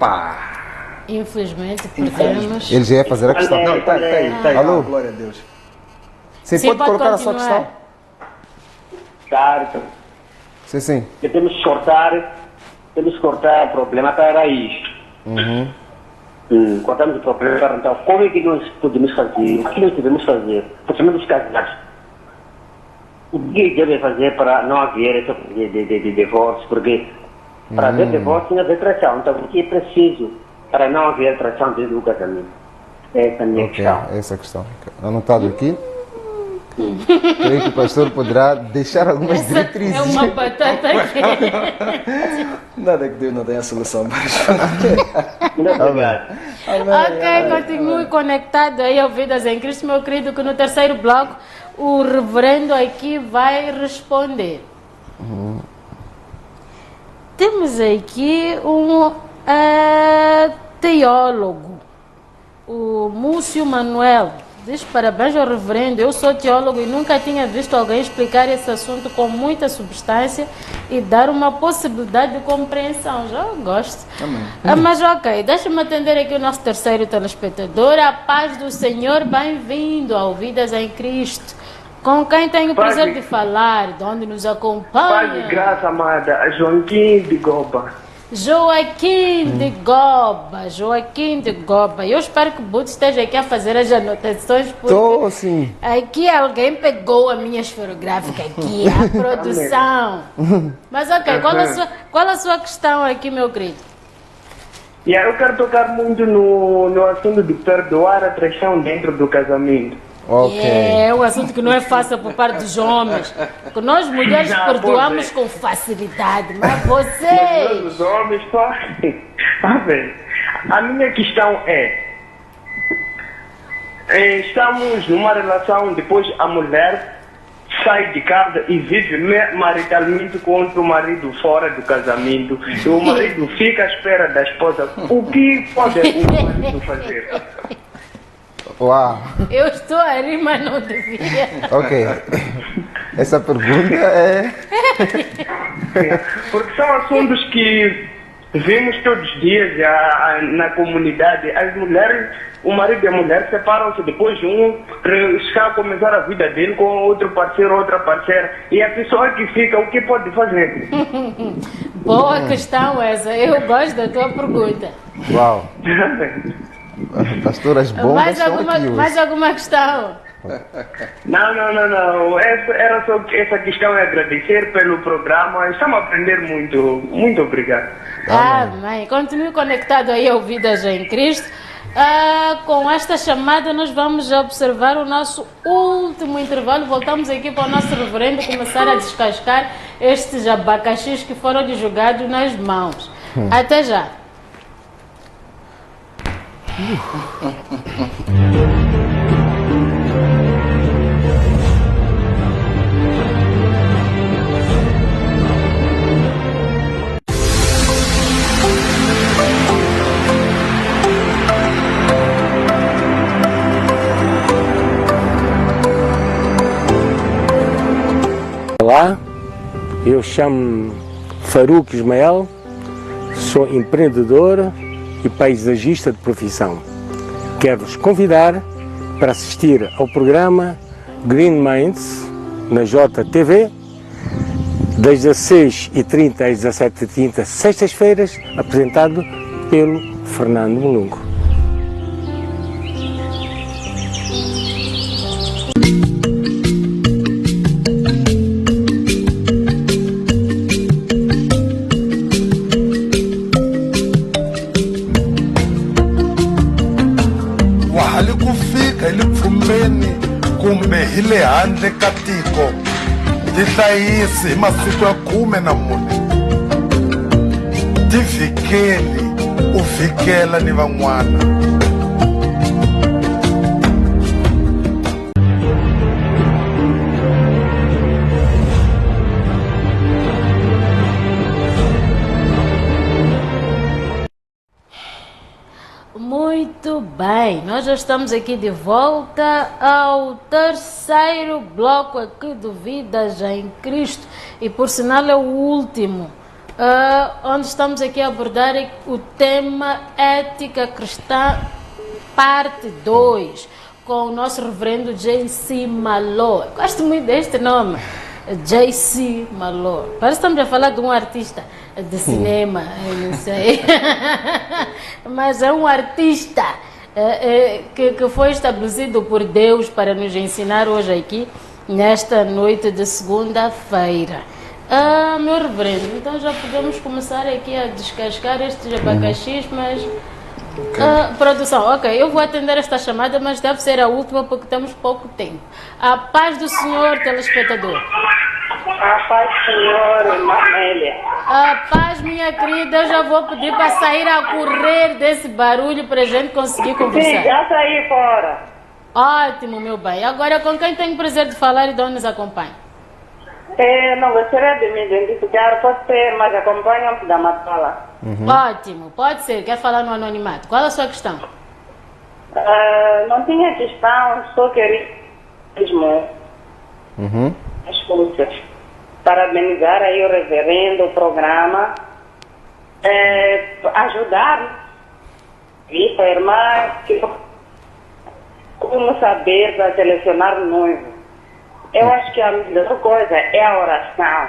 Infelizmente, perdemos. Ele já ia fazer a questão. Não, tá aí. Alô? Glória a Deus. Você Sim, pode pode colocar a sua continuar. questão? Certo. Sim. Que temos que cortar o problema para a raiz. Cortamos o problema para então, como é que nós podemos fazer? O que nós devemos fazer? Principalmente os casados. O que deve fazer para não haver essa de divórcio? Porque para haver divórcio tem que haver traição. Então, o que é preciso para não haver traição dentro do casamento? Essa é a minha questão. Essa é a questão. Anotado aqui. Creio que o pastor poderá deixar algumas diretrizes. É uma batata quente. Nada que Deus não tenha solução para isso. Muito obrigado. Ok, continue conectado aí ao Vidas em Cristo, meu querido, que no terceiro bloco o reverendo aqui vai responder. Temos aqui um teólogo, o Múcio Manuel. Diz parabéns ao reverendo, eu sou teólogo e nunca tinha visto alguém explicar esse assunto com muita substância e dar uma possibilidade de compreensão. Já gosto. Mas ok, deixa-me atender aqui o nosso terceiro telespectador. A paz do Senhor, bem-vindo ao Vidas em Cristo. Com quem tenho o prazer de falar, de onde nos acompanha? Paz e graça, amada, a Joaquim de Goba. Joaquim de Goba. Eu espero que o Buto esteja aqui a fazer as anotações, porque Estou, sim. aqui alguém pegou a minha esferográfica aqui, a produção. Mas ok, qual a sua questão aqui, meu querido? Eu quero tocar muito no assunto de perdoar a traição dentro do casamento. Ok. É um assunto que não é fácil por parte dos homens. Porque nós mulheres Não, perdoamos pode. com facilidade, mas vocês... Os homens fazem. A minha questão estamos numa relação, depois a mulher sai de casa e vive maritalmente contra o marido fora do casamento. E o marido fica à espera da esposa. O que pode o marido fazer? Uau. Eu estou a rir, mas não devia. Ok. Essa pergunta é... Porque são assuntos que vemos todos os dias na comunidade. As mulheres, o marido e a mulher separam-se, depois está a começar a vida dele com outro parceiro, outra parceira. E a pessoa que fica, o que pode fazer? Boa questão essa. Eu gosto da tua pergunta. Uau. Pastoras bombas estão aqui hoje. Mais alguma questão? Não. Era só essa questão de agradecer pelo programa. Estamos a aprender muito. Muito obrigado. Mãe, continue conectado aí ao Vidas em Cristo. Com esta chamada nós vamos observar o nosso último intervalo. Voltamos aqui para o nosso reverendo começar a descascar estes abacaxis que foram jogados nas mãos. Até já. Olá, eu chamo Faruque Ismael, sou empreendedor e paisagista de profissão. Quero-vos convidar para assistir ao programa Green Minds na JTV, das 16h30 às 17h30, sextas-feiras, apresentado pelo Fernando Mulungo. Kumbe hi le handle ka tiko tihlayisi hi masiku ya 14 tivikeli u vikela ni van'wana. Muito bem, nós já estamos aqui de volta ao terceiro bloco aqui do Vidas em Cristo e por sinal é o último, onde estamos aqui a abordar o tema Ética Cristã, parte 2, com o nosso reverendo J.C. Malor. Gosto muito deste nome, J.C. Malor. Parece que estamos a falar de um artista de cinema, eu não sei, mas é um artista que foi estabelecido por Deus para nos ensinar hoje aqui, nesta noite de segunda-feira. Meu reverendo, então já podemos começar aqui a descascar estes abacaxis, mas... produção, ok, eu vou atender esta chamada, mas deve ser a última porque temos pouco tempo. A paz do Senhor, telespectador. A paz do Senhor, irmã Amélia. A paz, minha querida, eu já vou pedir para sair a correr desse barulho para a gente conseguir conversar. Sim, já saí fora. Ótimo, meu bem. Agora, com quem tenho o prazer de falar e de onde nos acompanha? Não gostaria de me identificar, pode ser, mas acompanha-me da Matala. Ótimo, pode ser. Quer falar no anonimato? Qual a sua questão? Não tinha questão, só queria mesmo as coisas. Parabenizar aí o reverendo, o programa, ajudar e a irmã, como saber para selecionar o noivo. Eu acho que a melhor coisa é a oração.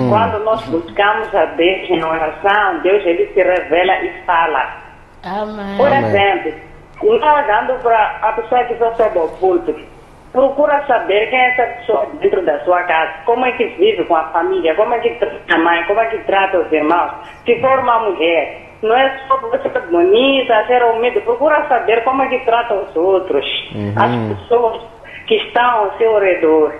Quando nós buscamos a Deus em oração, Deus ele se revela e fala. Amém. Por exemplo, não olhando para a pessoa que só sobe ao púlpito, procura saber quem é essa pessoa dentro da sua casa, como é que vive com a família, como é que trata a mãe, como é que trata os irmãos. Se for uma mulher, não é só você ser bonita, ser humilde, procura saber como é que trata os outros, as pessoas que estão ao seu redor.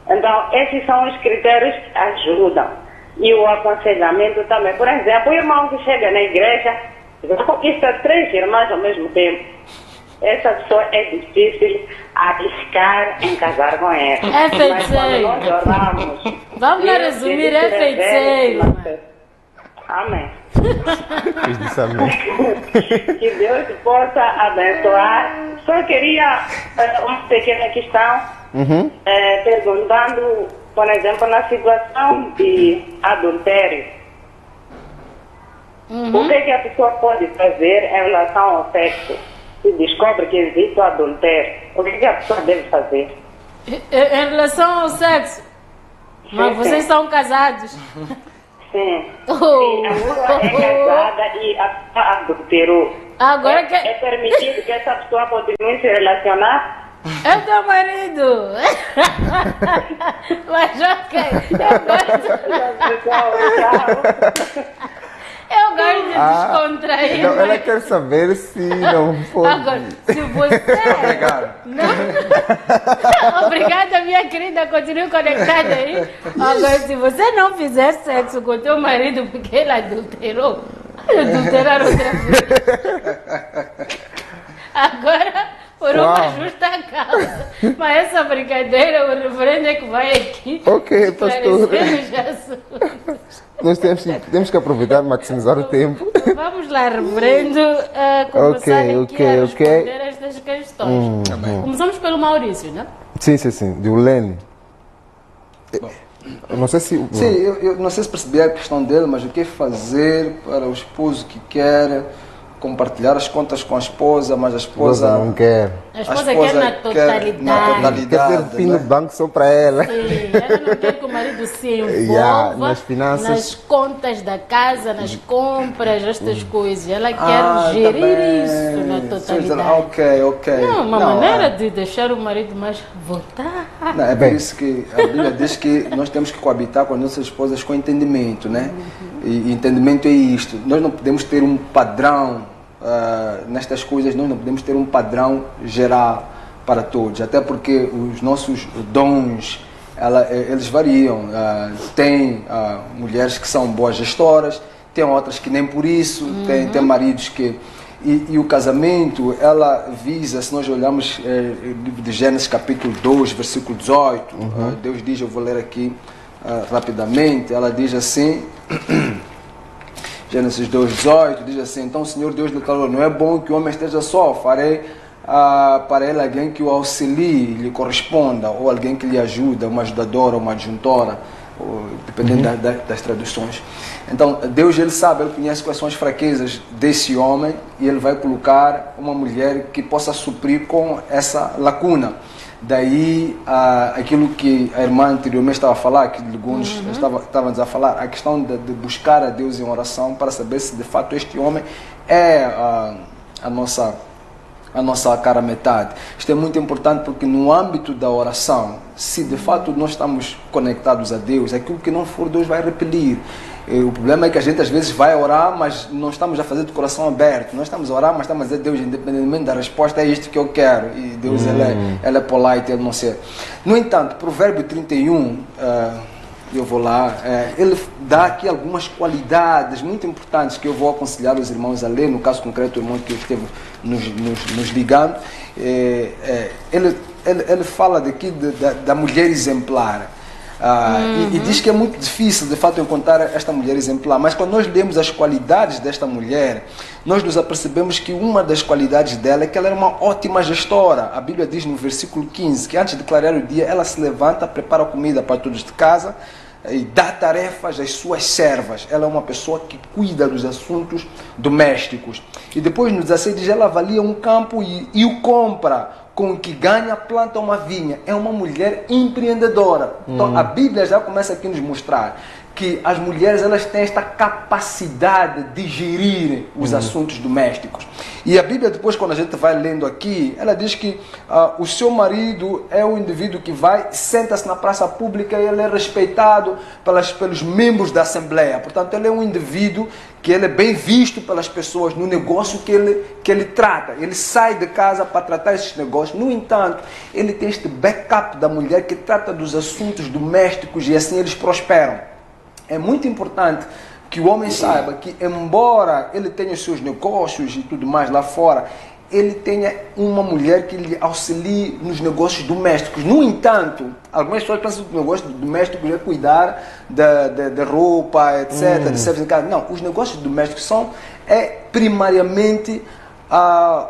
Então, esses são os critérios que ajudam. E o aconselhamento também. Por exemplo, o irmão que chega na igreja, já conquista 3 irmãs ao mesmo tempo. Essa pessoa é difícil arriscar em casar com ela. É feiticeiro. Mas quando nós oramos, vamos lá resumir, é feiticeiro. Amém. Fiz disso, amém. Que Deus possa abençoar. Só queria uma pequena questão, perguntando, por exemplo, na situação de adultério. O que a pessoa pode fazer em relação ao sexo? Se descobre que existe o adultério, o que a pessoa deve fazer? Em relação ao sexo? Mas vocês são casados? Sim. E a pessoa é casada e a pessoa adulterou. Agora é permitido que essa pessoa continue se relacionar? É teu marido! Mas ok, eu gosto de descontrair. Então, ela quer saber se não pode. Agora, se você... Obrigado. Não. Obrigada, minha querida. Continue conectada aí. Agora, se você não fizer sexo com teu marido porque ele adulterou, adulterar outra vez. Agora, por uma justa causa. Mas essa brincadeira, o reverendo é que vai aqui. Ok, pastor. Nós temos que aproveitar e maximizar o tempo. Vamos lá, reverendo, começar aqui a responder estas questões. Começamos pelo Maurício, né? Sim, de Ulene. Não sei se... Sim, eu não sei se percebi a questão dele, mas o que fazer para o esposo que quer compartilhar as contas com a esposa, mas a esposa não quer. A esposa quer na totalidade. Quer ter PIN no banco só para ela. Sim, ela não quer que o marido se envolva nas finanças, nas contas da casa, nas compras, estas coisas. Ela quer gerir isso na totalidade. Ok. Não, uma maneira de deixar o marido mais votar. Não, é por isso que a Bíblia diz que nós temos que coabitar com as nossas esposas com entendimento, né? E entendimento é isto. Nós não podemos ter um padrão nestas coisas, nós não podemos ter um padrão geral para todos, até porque os nossos dons eles variam. Tem mulheres que são boas gestoras, tem outras que nem por isso, tem maridos que... E o casamento, ela visa, se nós olharmos o livro de Gênesis capítulo 2, versículo 18, Deus diz, eu vou ler aqui rapidamente, ela diz assim... Gênesis 2:18 diz assim: então o Senhor Deus declarou, não é bom que o homem esteja só, farei para ele alguém que o auxilie, lhe corresponda, ou alguém que lhe ajuda, uma ajudadora, uma adjuntora, dependendo das traduções. Então Deus, ele sabe, ele conhece quais são as fraquezas desse homem e ele vai colocar uma mulher que possa suprir com essa lacuna. Daí aquilo que a irmã anteriormente estava a falar, que alguns estávamos a falar, a questão de buscar a Deus em oração para saber se de fato este homem é a nossa cara metade. Isto é muito importante porque no âmbito da oração, se de fato nós estamos conectados a Deus, aquilo que não for, Deus vai repelir. O problema é que a gente às vezes vai orar, mas não estamos a fazer de coração aberto. Nós estamos a orar, mas estamos a dizer, Deus, independentemente da resposta, é isto que eu quero. E Deus, ele é polite, ele não sei. No entanto, Provérbio 31, eu vou lá, ele dá aqui algumas qualidades muito importantes que eu vou aconselhar os irmãos a ler. No caso concreto, o irmão que esteve nos ligando, ele fala daqui da mulher exemplar. E diz que é muito difícil de fato encontrar esta mulher exemplar, mas quando nós lemos as qualidades desta mulher, nós nos apercebemos que uma das qualidades dela é que ela era uma ótima gestora. A Bíblia diz no versículo 15 que antes de clarear o dia ela se levanta, prepara comida para todos de casa e dá tarefas às suas servas. Ela é uma pessoa que cuida dos assuntos domésticos. E depois no 16 diz, ela avalia um campo e o compra. Com o que ganha, planta uma vinha. É uma mulher empreendedora. Então, a Bíblia já começa aqui a nos mostrar que as mulheres, elas têm esta capacidade de gerir os assuntos domésticos. E a Bíblia, depois, quando a gente vai lendo aqui, ela diz que o seu marido é o indivíduo que vai, senta-se na praça pública e ele é respeitado pelos membros da Assembleia. Portanto, ele é um indivíduo que ele é bem visto pelas pessoas no negócio que ele trata. Ele sai de casa para tratar esses negócios. No entanto, ele tem este backup da mulher que trata dos assuntos domésticos e assim eles prosperam. É muito importante que o homem saiba que, embora ele tenha os seus negócios e tudo mais lá fora, ele tenha uma mulher que lhe auxilie nos negócios domésticos. No entanto, algumas pessoas pensam que o negócio doméstico é cuidar da roupa, etc., de serviços em casa. Não, os negócios domésticos são primariamente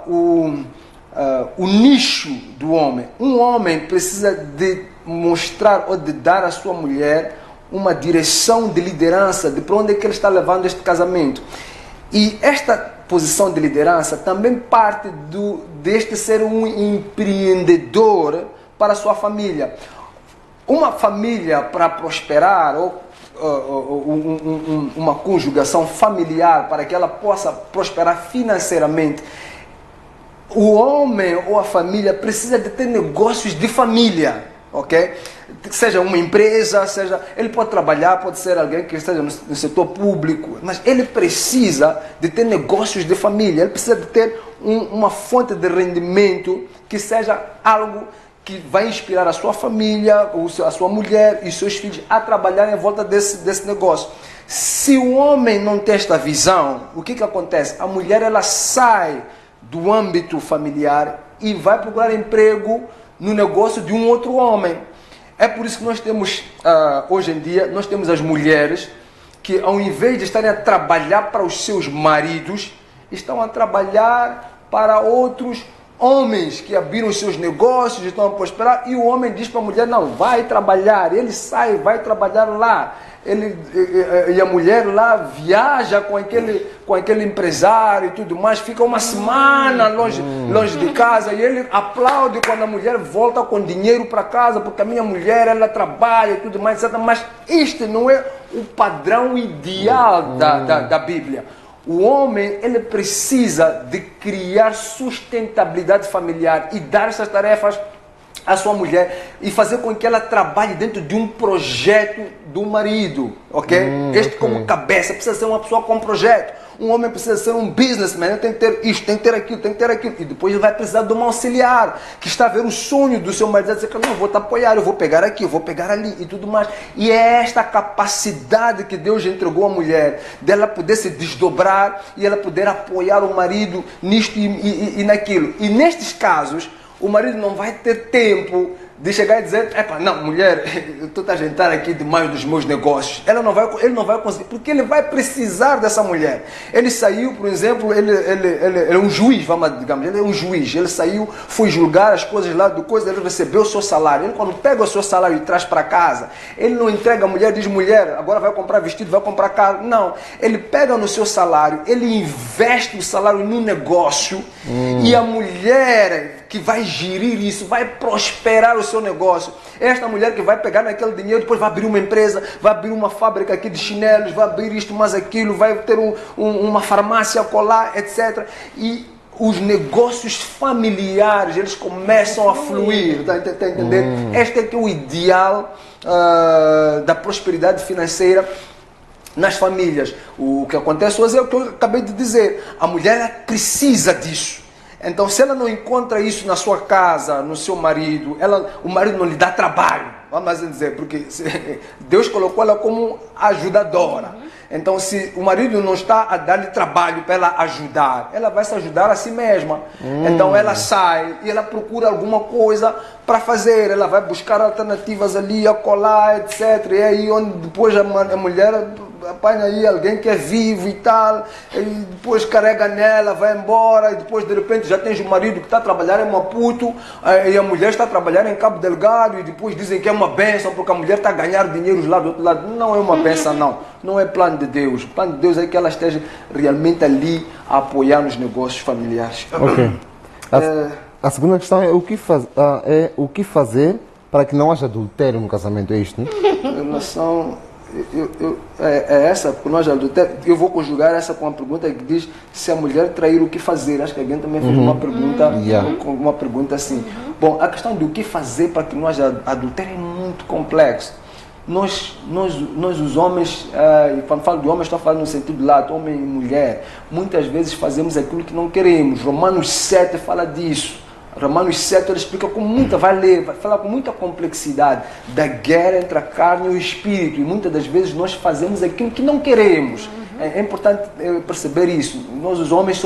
o nicho do homem. Um homem precisa de mostrar ou de dar à sua mulher uma direção de liderança de para onde é que ele está levando este casamento. E esta posição de liderança também parte deste ser um empreendedor para a sua família. Uma família, para prosperar, ou uma conjugação familiar, para que ela possa prosperar financeiramente, o homem ou a família precisa de ter negócios de família, ok? Seja uma empresa, ele pode trabalhar, pode ser alguém que esteja no setor público, mas ele precisa de ter negócios de família, ele precisa de ter uma fonte de rendimento que seja algo que vai inspirar a sua família, a sua mulher e seus filhos a trabalhar em volta desse negócio. Se o homem não tem esta visão, o que acontece? A mulher ela sai do âmbito familiar e vai procurar emprego no negócio de um outro homem. É por isso que nós temos, hoje em dia, nós temos as mulheres que, ao invés de estarem a trabalhar para os seus maridos, estão a trabalhar para outros homens que abriram os seus negócios, estão a prosperar, e o homem diz para a mulher, não, vai trabalhar, ele sai, vai trabalhar lá. E a mulher lá viaja com aquele empresário e tudo mais, fica uma semana longe de casa, e ele aplaude quando a mulher volta com dinheiro para casa, porque a minha mulher, ela trabalha e tudo mais, etc. Mas este não é o padrão ideal da Bíblia. O homem, ele precisa de criar sustentabilidade familiar e dar essas tarefas à sua mulher e fazer com que ela trabalhe dentro de um projeto do marido, ok? Este como cabeça, precisa ser uma pessoa com projeto. Um homem precisa ser um businessman, ele tem que ter isto, tem que ter aquilo, tem que ter aquilo. E depois ele vai precisar de um auxiliar, que está a ver o sonho do seu marido, dizer que não, eu vou te apoiar, eu vou pegar aqui, eu vou pegar ali e tudo mais. E é esta capacidade que Deus entregou à mulher, dela poder se desdobrar e ela poder apoiar o marido nisto e naquilo. E nestes casos, o marido não vai ter tempo de chegar e dizer, não, mulher, tu estás a entrar aqui demais dos meus negócios. Ele não vai conseguir, porque ele vai precisar dessa mulher. Ele saiu, por exemplo, ele é um juiz, digamos, ele é um juiz. Ele saiu, foi julgar as coisas lá do coisa, ele recebeu o seu salário. Ele, quando pega o seu salário e traz para casa, ele não entrega a mulher, diz, mulher, agora vai comprar vestido, vai comprar carro. Não, ele pega no seu salário, ele investe o salário no negócio e a mulher que vai gerir isso, vai prosperar o seu negócio. Esta mulher que vai pegar naquele dinheiro, depois vai abrir uma empresa, vai abrir uma fábrica aqui de chinelos, vai abrir isto mais aquilo, vai ter uma farmácia colar, etc. E os negócios familiares, eles começam a fluir, está entendendo? Este é que é o ideal da prosperidade financeira nas famílias. O que acontece hoje é o que eu acabei de dizer. A mulher ela precisa disso. Então, se ela não encontra isso na sua casa, no seu marido, o marido não lhe dá trabalho, vamos assim dizer, porque Deus colocou ela como ajudadora. Então, se o marido não está a dar-lhe trabalho para ela ajudar, ela vai se ajudar a si mesma. Então, ela sai e ela procura alguma coisa para fazer. Ela vai buscar alternativas ali, a colar, etc. E aí, onde depois a mulher apanha aí alguém que é vivo e tal, e depois carrega nela, vai embora, e depois de repente já tens o marido que está a trabalhar em Maputo, e a mulher está a trabalhar em Cabo Delgado, e depois dizem que é uma bênção porque a mulher está a ganhar dinheiro lá do outro lado. Não é uma bênção, não é plano de Deus. O plano de Deus é que ela esteja realmente ali a apoiar nos negócios familiares. Ok. A segunda questão é o que fazer para que não haja adultério no casamento, é isto, né? Essa, por nós adultério, eu vou conjugar essa com uma pergunta que diz se a mulher trair, o que fazer. Acho que alguém também fez uma pergunta assim. Bom, a questão do que fazer para que não haja adultério é muito complexo. Nós os homens, e quando falo de homens, estou falando no sentido lato, homem e mulher, muitas vezes fazemos aquilo que não queremos. Romanos 7 fala disso. Romanos 7 ele explica com vai falar com muita complexidade da guerra entre a carne e o espírito, e muitas das vezes nós fazemos aquilo que não queremos. É importante perceber isso. Nós os homens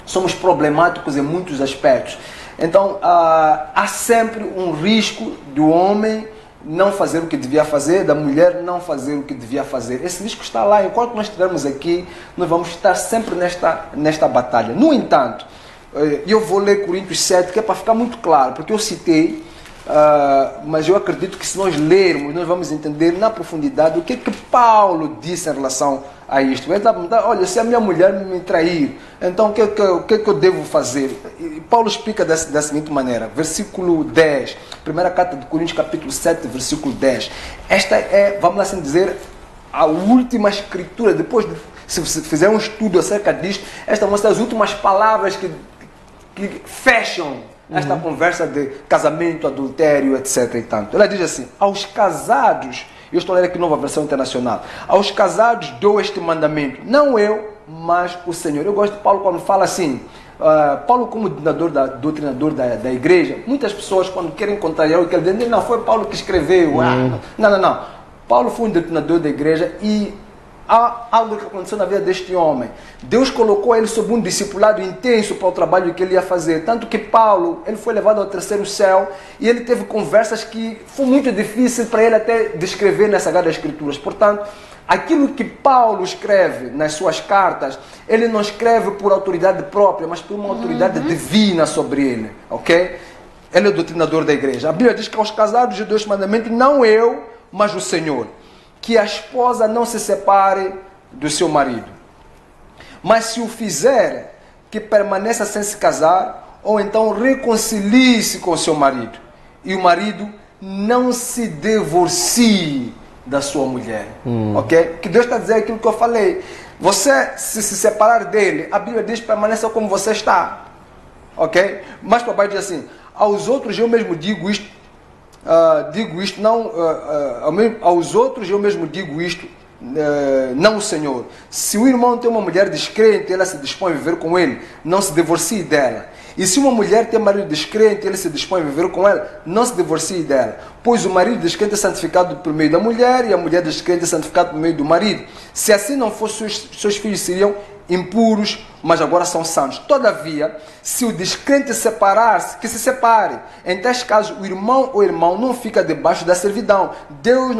somos problemáticos em muitos aspectos. Então há sempre um risco do homem não fazer o que devia fazer, da mulher não fazer o que devia fazer. Esse risco está lá. Enquanto nós estivermos aqui, nós vamos estar sempre nesta batalha. No entanto, eu vou ler Coríntios 7, que é para ficar muito claro, porque eu citei, mas eu acredito que se nós lermos, nós vamos entender na profundidade o que Paulo disse em relação a isto. Ele está a perguntar, olha, se a minha mulher me trair, então o que eu devo fazer? E Paulo explica da seguinte maneira, versículo 10, primeira carta de Coríntios, capítulo 7, versículo 10. Esta é, vamos assim dizer, a última escritura. Depois, se você fizer um estudo acerca disto, estas vão ser as últimas palavras que que fecham esta conversa de casamento, adultério, etc. e tanto. Ela diz assim: aos casados, eu estou lendo aqui nova versão internacional, aos casados dou este mandamento, não eu, mas o Senhor. Eu gosto de Paulo quando fala assim, Paulo como doutrinador da igreja, muitas pessoas quando querem contrariar o que ele diz, não, foi Paulo que escreveu, não. Paulo foi um doutrinador da igreja e há algo que aconteceu na vida deste homem. Deus colocou ele sob um discipulado intenso para o trabalho que ele ia fazer. Tanto que Paulo, ele foi levado ao terceiro céu e ele teve conversas que foi muito difícil para ele até descrever nas Sagradas Escrituras. Portanto, aquilo que Paulo escreve nas suas cartas, ele não escreve por autoridade própria, mas por uma autoridade divina sobre ele. Ok? Ele é o doutrinador da igreja. A Bíblia diz que aos casados de Deus mandamento, não eu, mas o Senhor. Que a esposa não se separe do seu marido. Mas se o fizer, que permaneça sem se casar, ou então reconcilie-se com o seu marido. E o marido não se divorcie da sua mulher. Ok? Que Deus está dizendo aquilo que eu falei. Você, se separar dele, a Bíblia diz, permaneça como você está. Ok? Mas o papai diz assim, aos outros eu mesmo digo isto, aos outros eu mesmo digo isto, não o Senhor. Se o irmão tem uma mulher descrente, ela se dispõe a viver com ele, não se divorcie dela. E se uma mulher tem um marido descrente, ele se dispõe a viver com ela, não se divorcie dela. Pois o marido descrente é santificado por meio da mulher e a mulher descrente é santificada por meio do marido. Se assim não fosse, seus filhos seriam impuros, mas agora são santos. Todavia, se o descrente separar-se, que se separe. Em tais casos, o irmão ou irmão não fica debaixo da servidão. Deus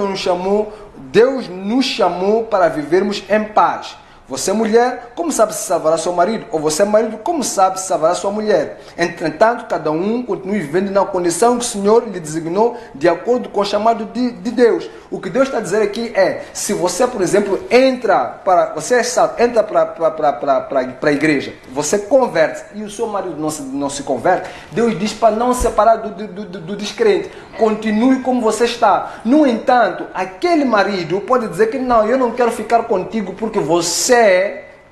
nos chamou para vivermos em paz. Você, mulher, como sabe se salvará seu marido? Ou você, marido, como sabe se salvará sua mulher? Entretanto, cada um continue vivendo na condição que o Senhor lhe designou de acordo com o chamado de Deus. O que Deus está dizendo aqui é, se você, por exemplo, entra para a igreja, você converte e o seu marido não se converte, Deus diz para não separar do descrente. Continue como você está. No entanto, aquele marido pode dizer que não, eu não quero ficar contigo porque você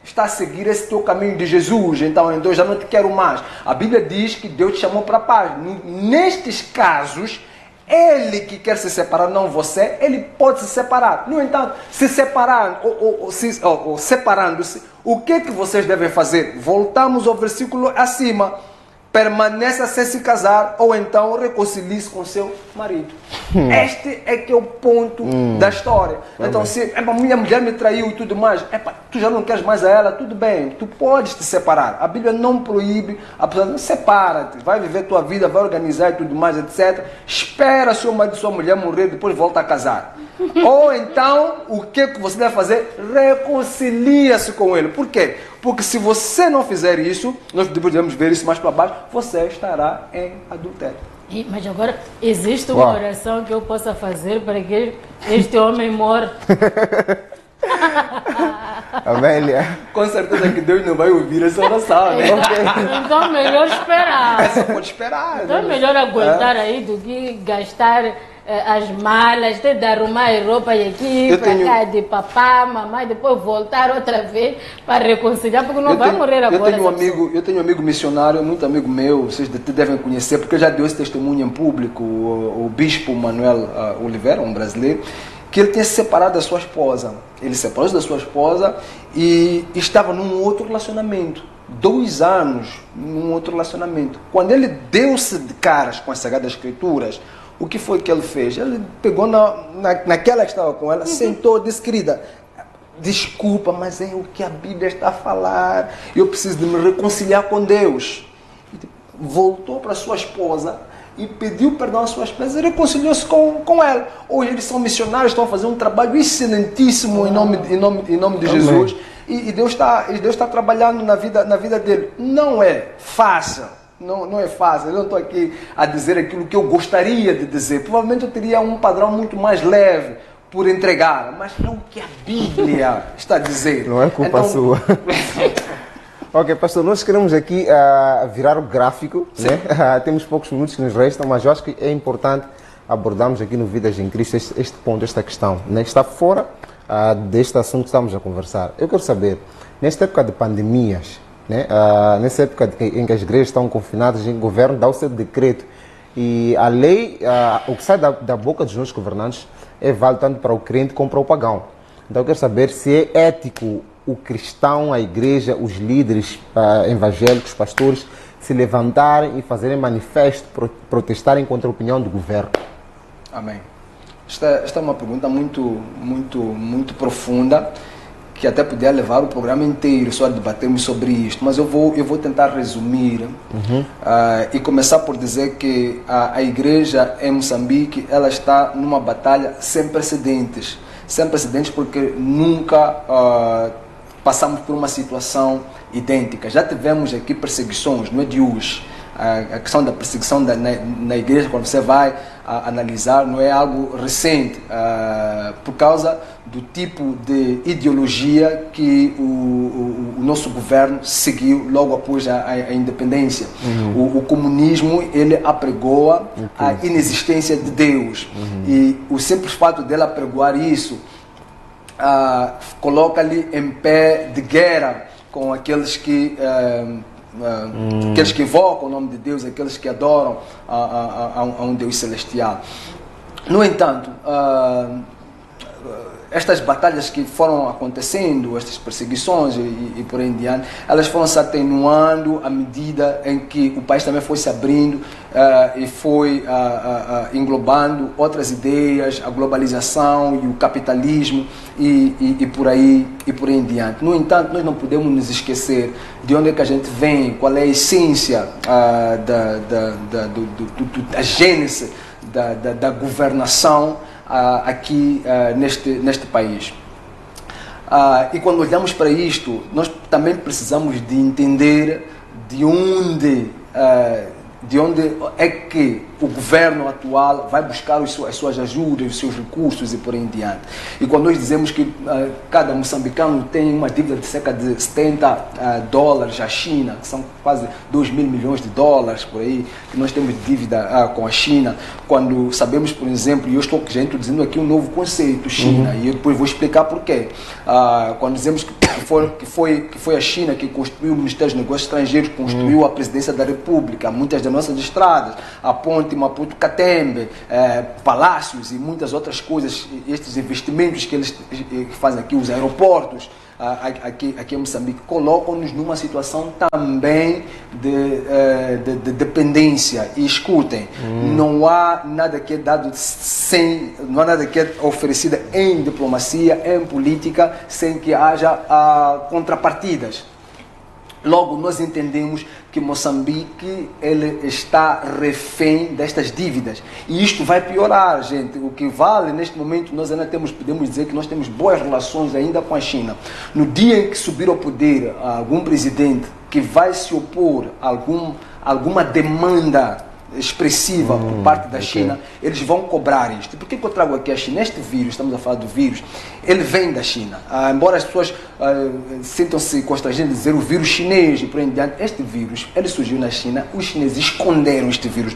está a seguir esse teu caminho de Jesus, então eu já não te quero mais. A Bíblia diz que Deus te chamou para a paz. Nestes casos, ele que quer se separar, não você, ele pode se separar. No entanto, se separar ou separando-se, o que vocês devem fazer? Voltamos ao versículo acima. Permaneça sem se casar ou então reconcilie-se com seu marido. Este é que é o ponto da história. Então, se minha mulher me traiu e tudo mais, tu já não queres mais a ela, tudo bem, tu podes te separar. A Bíblia não proíbe, a pessoa não separa-te, vai viver tua vida, vai organizar e tudo mais, etc. Espera seu marido e sua mulher morrer, depois volta a casar. Ou então, o que você deve fazer? Reconcilia-se com ele. Por quê? Porque se você não fizer isso, nós podemos ver isso mais para baixo, você estará em adultério. Mas agora, existe uma oração que eu possa fazer para que este homem morra? Amélia. Com certeza que Deus não vai ouvir essa oração, né? Então, melhor esperar. Você pode esperar. Então, melhor aguentar aí do que gastar as malas, ter de arrumar a roupa e aqui, para cá de papá, mamãe, depois voltar outra vez para reconciliar, porque não vai morrer agora. Eu tenho um amigo missionário, muito amigo meu, vocês devem conhecer, porque já deu esse testemunho em público, o bispo Manuel Oliveira, um brasileiro, que ele tinha se separado da sua esposa. Ele separou-se da sua esposa e estava num outro relacionamento. 2 anos num outro relacionamento. Quando ele deu-se de caras com as Sagradas Escrituras, o que foi que ele fez? Ele pegou naquela que estava com ela, sentou, disse, querida, desculpa, mas é o que a Bíblia está a falar. Eu preciso de me reconciliar com Deus. Voltou para sua esposa e pediu perdão à sua esposa e reconciliou-se com ela. Hoje eles são missionários, estão a fazer um trabalho excelentíssimo em nome de Jesus. E Deus está trabalhando na vida dele. Não é fácil. Não é fácil, eu não estou aqui a dizer aquilo que eu gostaria de dizer. Provavelmente eu teria um padrão muito mais leve por entregar, mas é o que a Bíblia está a dizer. Não é culpa sua. Ok, pastor, nós queremos aqui virar o gráfico, né? Temos poucos minutos que nos restam, mas eu acho que é importante abordarmos aqui no Vidas em Cristo este ponto, esta questão, né? Está fora deste assunto que estamos a conversar. Eu quero saber, nesta época de pandemias, né? Nessa época em que as igrejas estão confinadas, o governo dá o seu decreto. E a lei, o que sai da boca dos nossos governantes é válido tanto para o crente como para o pagão. Então eu quero saber se é ético o cristão, a igreja, os líderes evangélicos, pastores, se levantarem e fazerem manifesto, protestarem contra a opinião do governo. Amém. Esta é uma pergunta muito profunda, que até podia levar o programa inteiro só a debatermos sobre isto, mas eu vou tentar resumir e começar por dizer que a igreja em Moçambique, ela está numa batalha sem precedentes porque nunca passamos por uma situação idêntica. Já tivemos aqui perseguições, não é de hoje. A questão da perseguição na igreja, quando você vai analisar, não é algo recente, por causa do tipo de ideologia que o nosso governo seguiu logo após a independência. O comunismo, ele apregoa a inexistência de Deus. E o simples fato dele apregoar isso coloca-lhe em pé de guerra com aqueles que invocam o nome de Deus, aqueles que adoram a um Deus celestial. No entanto, estas batalhas que foram acontecendo, estas perseguições e por aí em diante, elas foram se atenuando à medida em que o país também foi se abrindo e foi englobando outras ideias, a globalização e o capitalismo e por aí em diante. No entanto, nós não podemos nos esquecer de onde é que a gente vem, qual é a essência da gênese da governação aqui neste país. E quando olhamos para isto, nós também precisamos de entender de onde é que o governo atual vai buscar as suas ajudas, os seus recursos e por aí em diante. E quando nós dizemos que cada moçambicano tem uma dívida de cerca de 70 dólares à China, que são quase 2 mil milhões de dólares por aí, que nós temos dívida com a China, quando sabemos, por exemplo, e eu estou já introduzindo aqui um novo conceito, China, e eu depois vou explicar porquê. Quando dizemos que foi a China que construiu o Ministério dos Negócios Estrangeiros, construiu a Presidência da República, muitas das nossas estradas, a ponte Maputo-Catembe, palácios e muitas outras coisas, estes investimentos que eles fazem aqui, os aeroportos, aqui em Moçambique, colocam-nos numa situação também de dependência. E escutem, não há nada que é dado não há nada que é oferecido em diplomacia, em política, sem que haja contrapartidas. Logo, nós entendemos que Moçambique ele está refém destas dívidas. E isto vai piorar, gente. O que vale neste momento, nós ainda podemos dizer que nós temos boas relações ainda com a China. No dia em que subir ao poder algum presidente que vai se opor a alguma demanda expressiva por parte da China, eles vão cobrar isto. Por que eu trago aqui a China? Este vírus, estamos a falar do vírus, ele vem da China. Embora as pessoas sintam-se constrangidas de dizer o vírus chinês e por aí em diante, este vírus, ele surgiu na China, os chineses esconderam este vírus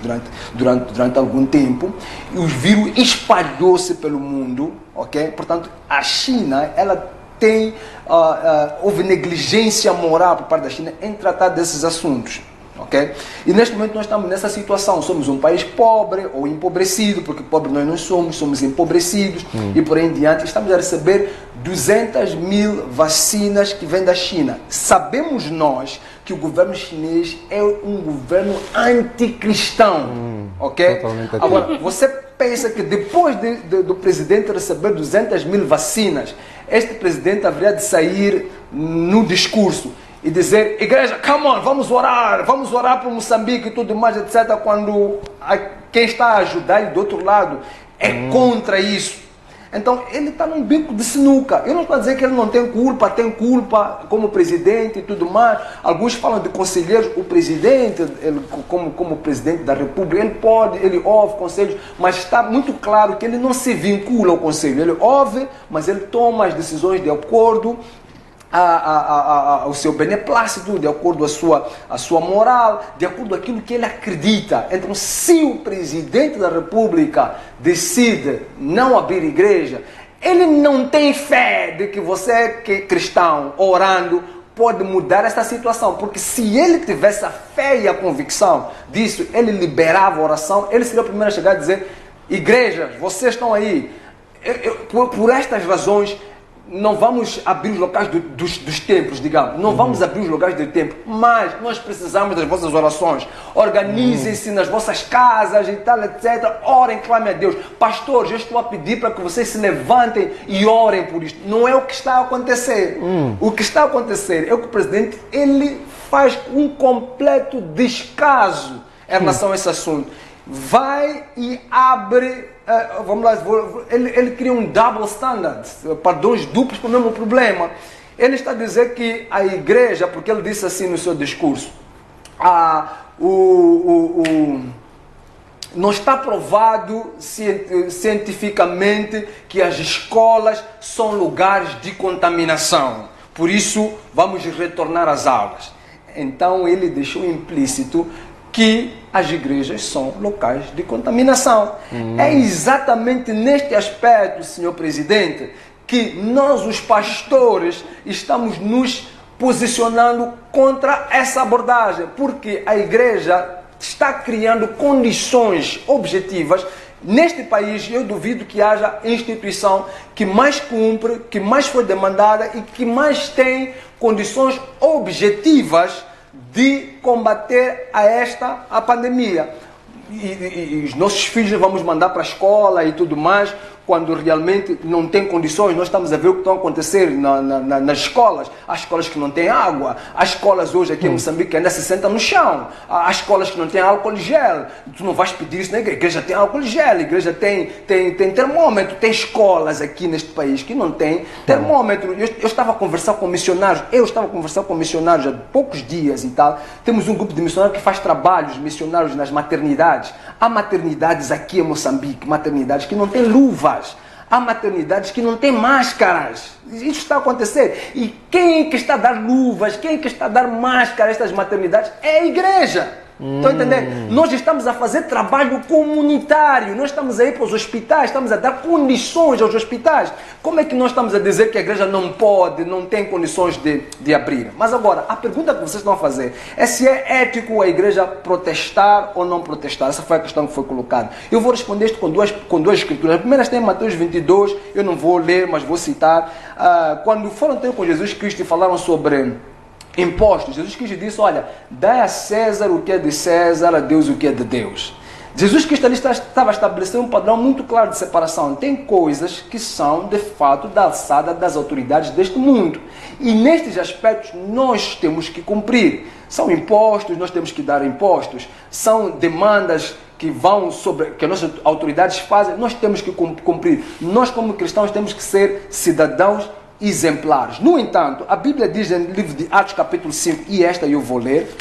durante algum tempo, e o vírus espalhou-se pelo mundo, ok? Portanto, a China, ela houve negligência moral por parte da China em tratar desses assuntos. Okay? E neste momento nós estamos nessa situação, somos um país pobre ou empobrecido, porque pobre nós não somos empobrecidos e por aí em diante, estamos a receber 200 mil vacinas que vêm da China. Sabemos nós que o governo chinês é um governo anticristão, ok? Agora, você pensa que depois do presidente receber 200 mil vacinas, este presidente haveria de sair no discurso e dizer, igreja, come on, vamos orar para Moçambique e tudo mais, etc., quando quem está a ajudar ele do outro lado é contra isso. Então, ele está num bico de sinuca. Eu não estou a dizer que ele não tem culpa como presidente e tudo mais. Alguns falam de conselheiros. O presidente, ele, como presidente da República, ele ouve conselhos, mas está muito claro que ele não se vincula ao conselho. Ele ouve, mas ele toma as decisões de acordo ao seu beneplácito, de acordo à sua moral, de acordo com aquilo que ele acredita. Então, se o presidente da República decide não abrir igreja, ele não tem fé de que você, que é cristão, orando, pode mudar essa situação, porque se ele tivesse a fé e a convicção disso, ele liberava a oração, ele seria o primeiro a chegar a dizer: igrejas, vocês estão aí, por estas razões, não vamos abrir os locais dos templos, digamos, não vamos abrir os locais do templo, mas nós precisamos das vossas orações. Organizem-se nas vossas casas e tal, etc. Orem, clamem a Deus. Pastores, eu estou a pedir para que vocês se levantem e orem por isto. Não é o que está a acontecer. O que está a acontecer é que o presidente, ele faz um completo descaso em relação a esse assunto. Vai e abre, vamos lá, ele cria um double standard, padrões duplos para o mesmo problema. Ele está a dizer que a igreja, porque ele disse assim no seu discurso, não está provado cientificamente que as escolas são lugares de contaminação. Por isso, vamos retornar às aulas. Então, ele deixou implícito que as igrejas são locais de contaminação. É exatamente neste aspecto, senhor presidente, que nós, os pastores, estamos nos posicionando contra essa abordagem, porque a igreja está criando condições objetivas. Neste país, eu duvido que haja instituição que mais cumpre, que mais foi demandada e que mais tem condições objetivas de combater a pandemia. E os nossos filhos vamos mandar para a escola e tudo mais, quando realmente não tem condições. Nós estamos a ver o que está a acontecer nas escolas. As escolas que não têm água, as escolas hoje aqui em Moçambique ainda se sentam no chão, as escolas que não têm álcool gel. Tu não vais pedir isso na igreja. A igreja tem álcool gel, a igreja tem termômetro. Tem escolas aqui neste país que não tem termômetro. Eu estava a conversar com missionários, há poucos dias e tal. Temos um grupo de missionários que faz trabalhos missionários nas maternidades. Há maternidades aqui em Moçambique, maternidades que não têm luvas. Há maternidades que não têm máscaras. Isso está a acontecer. E quem é que está a dar luvas, quem é que está a dar máscara a estas maternidades? É a igreja. Estão entendendo? Nós estamos a fazer trabalho comunitário. Nós estamos a ir para os hospitais, estamos a dar condições aos hospitais. Como é que nós estamos a dizer que a igreja não pode, não tem condições de abrir? Mas agora, a pergunta que vocês estão a fazer é se é ético a igreja protestar ou não protestar. Essa foi a questão que foi colocada. Eu vou responder isto com duas escrituras. A primeira está em Mateus 22, eu não vou ler, mas vou citar. Quando foram ter com Jesus Cristo e falaram sobre impostos, Jesus Cristo disse: olha, dai a César o que é de César, a Deus o que é de Deus. Jesus Cristo ali estava a estabelecer um padrão muito claro de separação. Tem coisas que são de fato da alçada das autoridades deste mundo, e nestes aspectos nós temos que cumprir. São impostos, nós temos que dar impostos. São demandas que vão sobre, que as nossas autoridades fazem, nós temos que cumprir. Nós, como cristãos, temos que ser cidadãos exemplares. No entanto, a Bíblia diz no livro de Atos capítulo 5, e esta eu vou ler,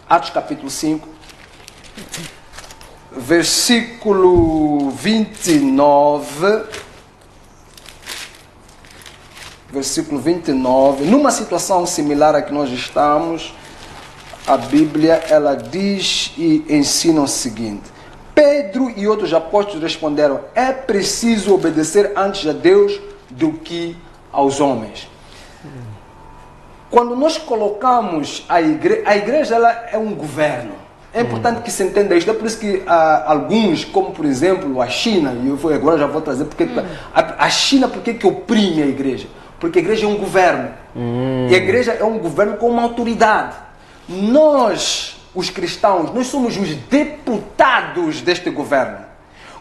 Atos capítulo 5, versículo 29, numa situação similar a que nós estamos, a Bíblia, ela diz e ensina o seguinte: Pedro e outros apóstolos responderam: é preciso obedecer antes a Deus do que aos homens. Quando nós colocamos a igreja ela é um governo. É importante que se entenda isto. É por isso que alguns, como por exemplo a China, e eu agora já vou trazer, porque a China, por que oprime a igreja? Porque a igreja é um governo. E a igreja é um governo com uma autoridade. Nós, os cristãos, nós somos os deputados deste governo.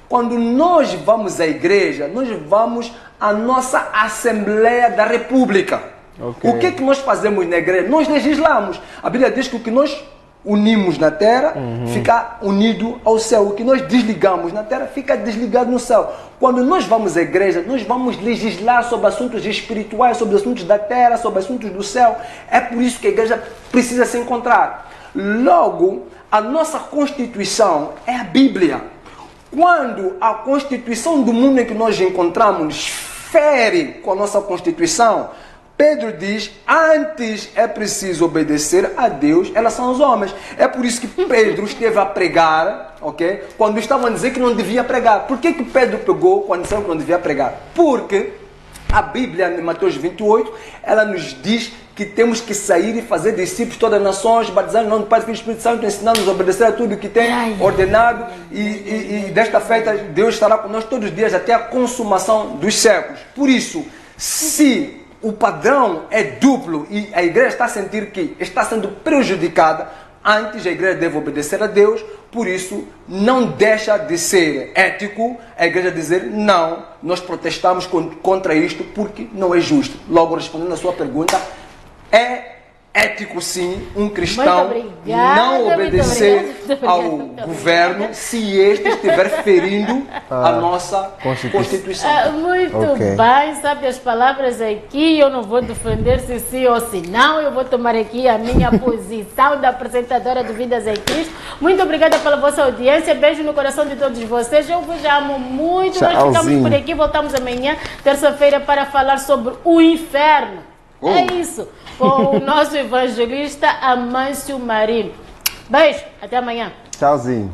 Quando nós vamos à igreja, nós vamos à nossa Assembleia da República. Okay. O que é que nós fazemos na igreja? Nós legislamos. A Bíblia diz que o que nós unimos na terra fica unido ao céu. O que nós desligamos na terra fica desligado no céu. Quando nós vamos à igreja, nós vamos legislar sobre assuntos espirituais, sobre assuntos da terra, sobre assuntos do céu. É por isso que a igreja precisa se encontrar. Logo, a nossa Constituição é a Bíblia. Quando a Constituição do mundo em que nós encontramos fere com a nossa Constituição, Pedro diz: antes é preciso obedecer a Deus, elas são os homens. É por isso que Pedro esteve a pregar, ok? Quando estavam a dizer que não devia pregar. Por que Pedro pegou quando disseram que não devia pregar? Porque a Bíblia, em Mateus 28, ela nos diz que temos que sair e fazer discípulos de todas as nações, batizando em nome do Pai, do Filho e do Espírito Santo, ensinando-nos a obedecer a tudo o que tem ordenado, e desta feita Deus estará conosco todos os dias até a consumação dos séculos. Por isso, se o padrão é duplo e a igreja está a sentir que está sendo prejudicada, antes a igreja deve obedecer a Deus, por isso não deixa de ser ético a igreja dizer não, nós protestamos contra isto porque não é justo. Logo, respondendo a sua pergunta, é ético sim um cristão não obedecer ao governo se este estiver ferindo a nossa Constituição. Muito bem, sabe as palavras aqui, eu não vou defender se sim ou se não, eu vou tomar aqui a minha posição da apresentadora do Vidas em Cristo. Muito obrigada pela vossa audiência, beijo no coração de todos vocês, eu vos amo muito. Nós ficamos por aqui, voltamos amanhã, terça-feira, para falar sobre o inferno. É isso, com o nosso evangelista Amâncio Marinho. Beijo, até amanhã. Tchauzinho.